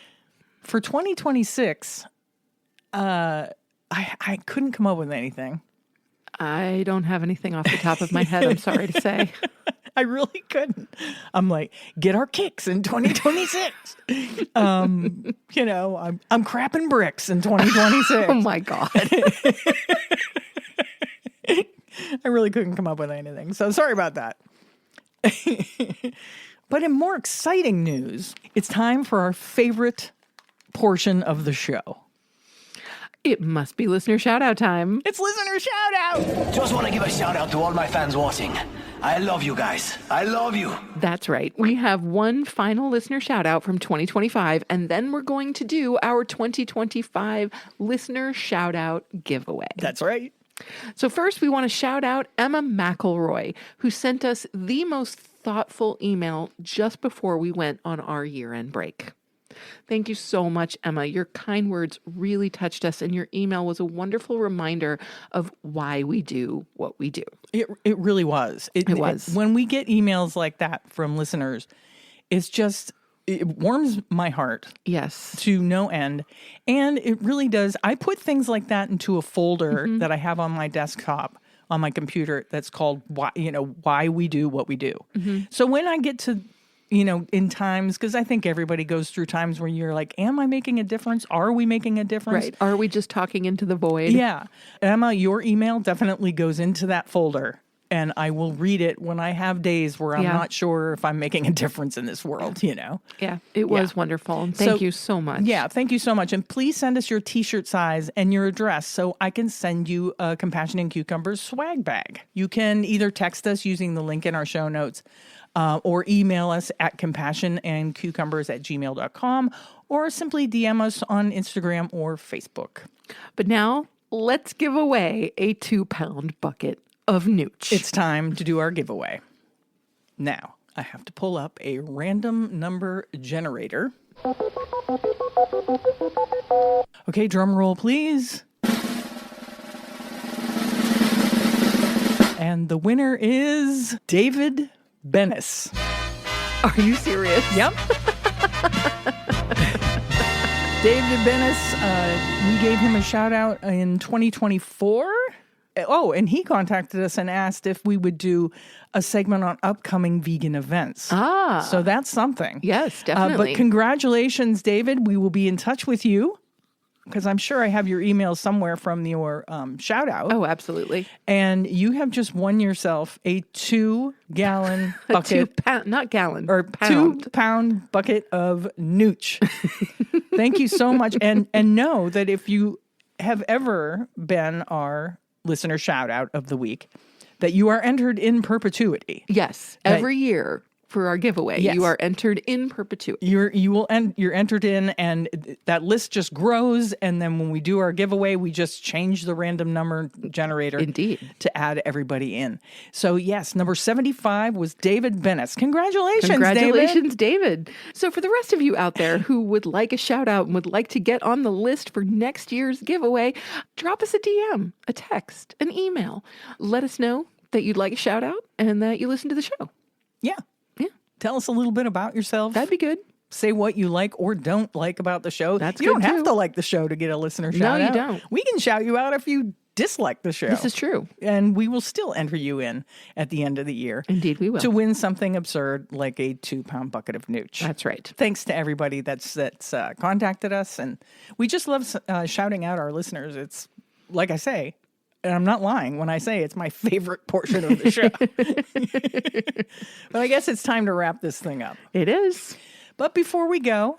For 2026, I couldn't come up with anything. I don't have anything off the top of my head, I'm sorry to say. I really couldn't. I'm like, get our kicks in 2026. I'm crapping bricks in 2026. Oh my God. I really couldn't come up with anything. So sorry about that. But in more exciting news, it's time for our favorite portion of the show. It must be listener shout out time. It's listener shout out. Just want to give a shout out to all my fans watching. I love you guys. I love you. That's right. We have one final listener shout out from 2025, and then we're going to do our 2025 listener shout out giveaway. That's right. So first, we want to shout out Emma McElroy, who sent us the most thoughtful email just before we went on our year-end break. Thank you so much, Emma. Your kind words really touched us, and your email was a wonderful reminder of why we do what we do. It really was. It was. When we get emails like that from listeners, it warms my heart. Yes. To no end. And it really does. I put things like that into a folder that I have on my desktop, on my computer, that's called why we do what we do. So when I get to, in times, because I think everybody goes through times where you're like, am I making a difference? Are we making a difference? Right. Are we just talking into the void? Yeah. Emma, your email definitely goes into that folder. And I will read it when I have days where I'm not sure if I'm making a difference in this world, Yeah, it was wonderful. And thank you so much. Yeah, thank you so much. And please send us your t-shirt size and your address so I can send you a Compassion and Cucumbers swag bag. You can either text us using the link in our show notes, or email us at compassionandcucumbers@gmail.com, or simply DM us on Instagram or Facebook. But now let's give away a 2-pound bucket of NOOCH. It's time to do our giveaway. Now, I have to pull up a random number generator. Okay, drum roll, please. And the winner is David Bennis. Are you serious? Yep. David Bennis, we gave him a shout out in 2024. Oh, and he contacted us and asked if we would do a segment on upcoming vegan events. So that's something. Yes, definitely. But congratulations, David. We will be in touch with you, because I'm sure I have your email somewhere from your shout out. Oh, absolutely. And you have just won yourself a 2-gallon bucket. 2-pound, not gallon. Or pound. 2-pound bucket of NOOCH. Thank you so much. And know that if you have ever been our listener shout out of the week, that you are entered in perpetuity. Yes, every year for our giveaway. Yes. You are entered in perpetuity. You're entered in, and that list just grows. And then when we do our giveaway, we just change the random number generator Indeed. to add everybody in. So yes, number 75 was David Bennis. Congratulations, David. So for the rest of you out there who would like a shout out and would like to get on the list for next year's giveaway, drop us a DM, a text, an email. Let us know that you'd like a shout out and that you listen to the show. Yeah. Tell us a little bit about yourself. That'd be good. Say what you like or don't like about the show. That's You don't good, have too. to like the show to get a listener shout out. No, you don't. We can shout you out if you dislike the show. This is true. And we will still enter you in at the end of the year. Indeed, we will. To win something absurd like a 2-pound bucket of NOOCH. That's right. Thanks to everybody that's contacted us. And we just love shouting out our listeners. It's, like I say, and I'm not lying when I say it's my favorite portion of the show. But I guess it's time to wrap this thing up. It is. But before we go,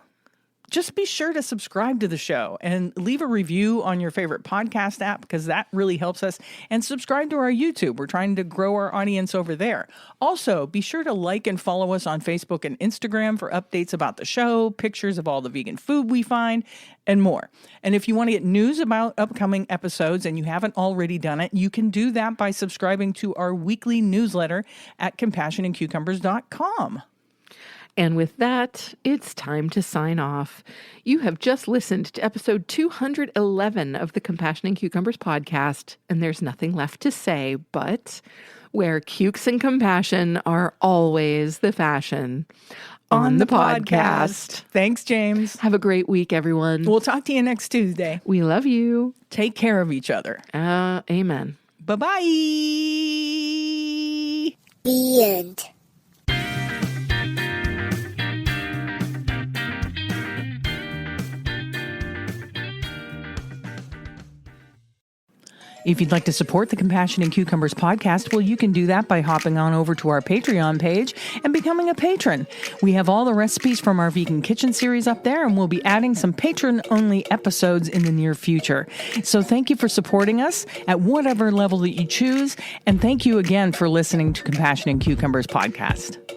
just be sure to subscribe to the show and leave a review on your favorite podcast app, because that really helps us. And subscribe to our YouTube. We're trying to grow our audience over there. Also, be sure to like and follow us on Facebook and Instagram for updates about the show, pictures of all the vegan food we find, and more. And if you want to get news about upcoming episodes and you haven't already done it, you can do that by subscribing to our weekly newsletter at compassionandcucumbers.com. And with that, it's time to sign off. You have just listened to episode 211 of the Compassion and Cucumbers podcast, and there's nothing left to say but where cukes and compassion are always the fashion. On the podcast. Thanks, James. Have a great week, everyone. We'll talk to you next Tuesday. We love you. Take care of each other. Amen. Bye-bye. The end. If you'd like to support the Compassion and Cucumbers podcast, well, you can do that by hopping on over to our Patreon page and becoming a patron. We have all the recipes from our vegan kitchen series up there, and we'll be adding some patron-only episodes in the near future. So thank you for supporting us at whatever level that you choose, and thank you again for listening to Compassion and Cucumbers podcast.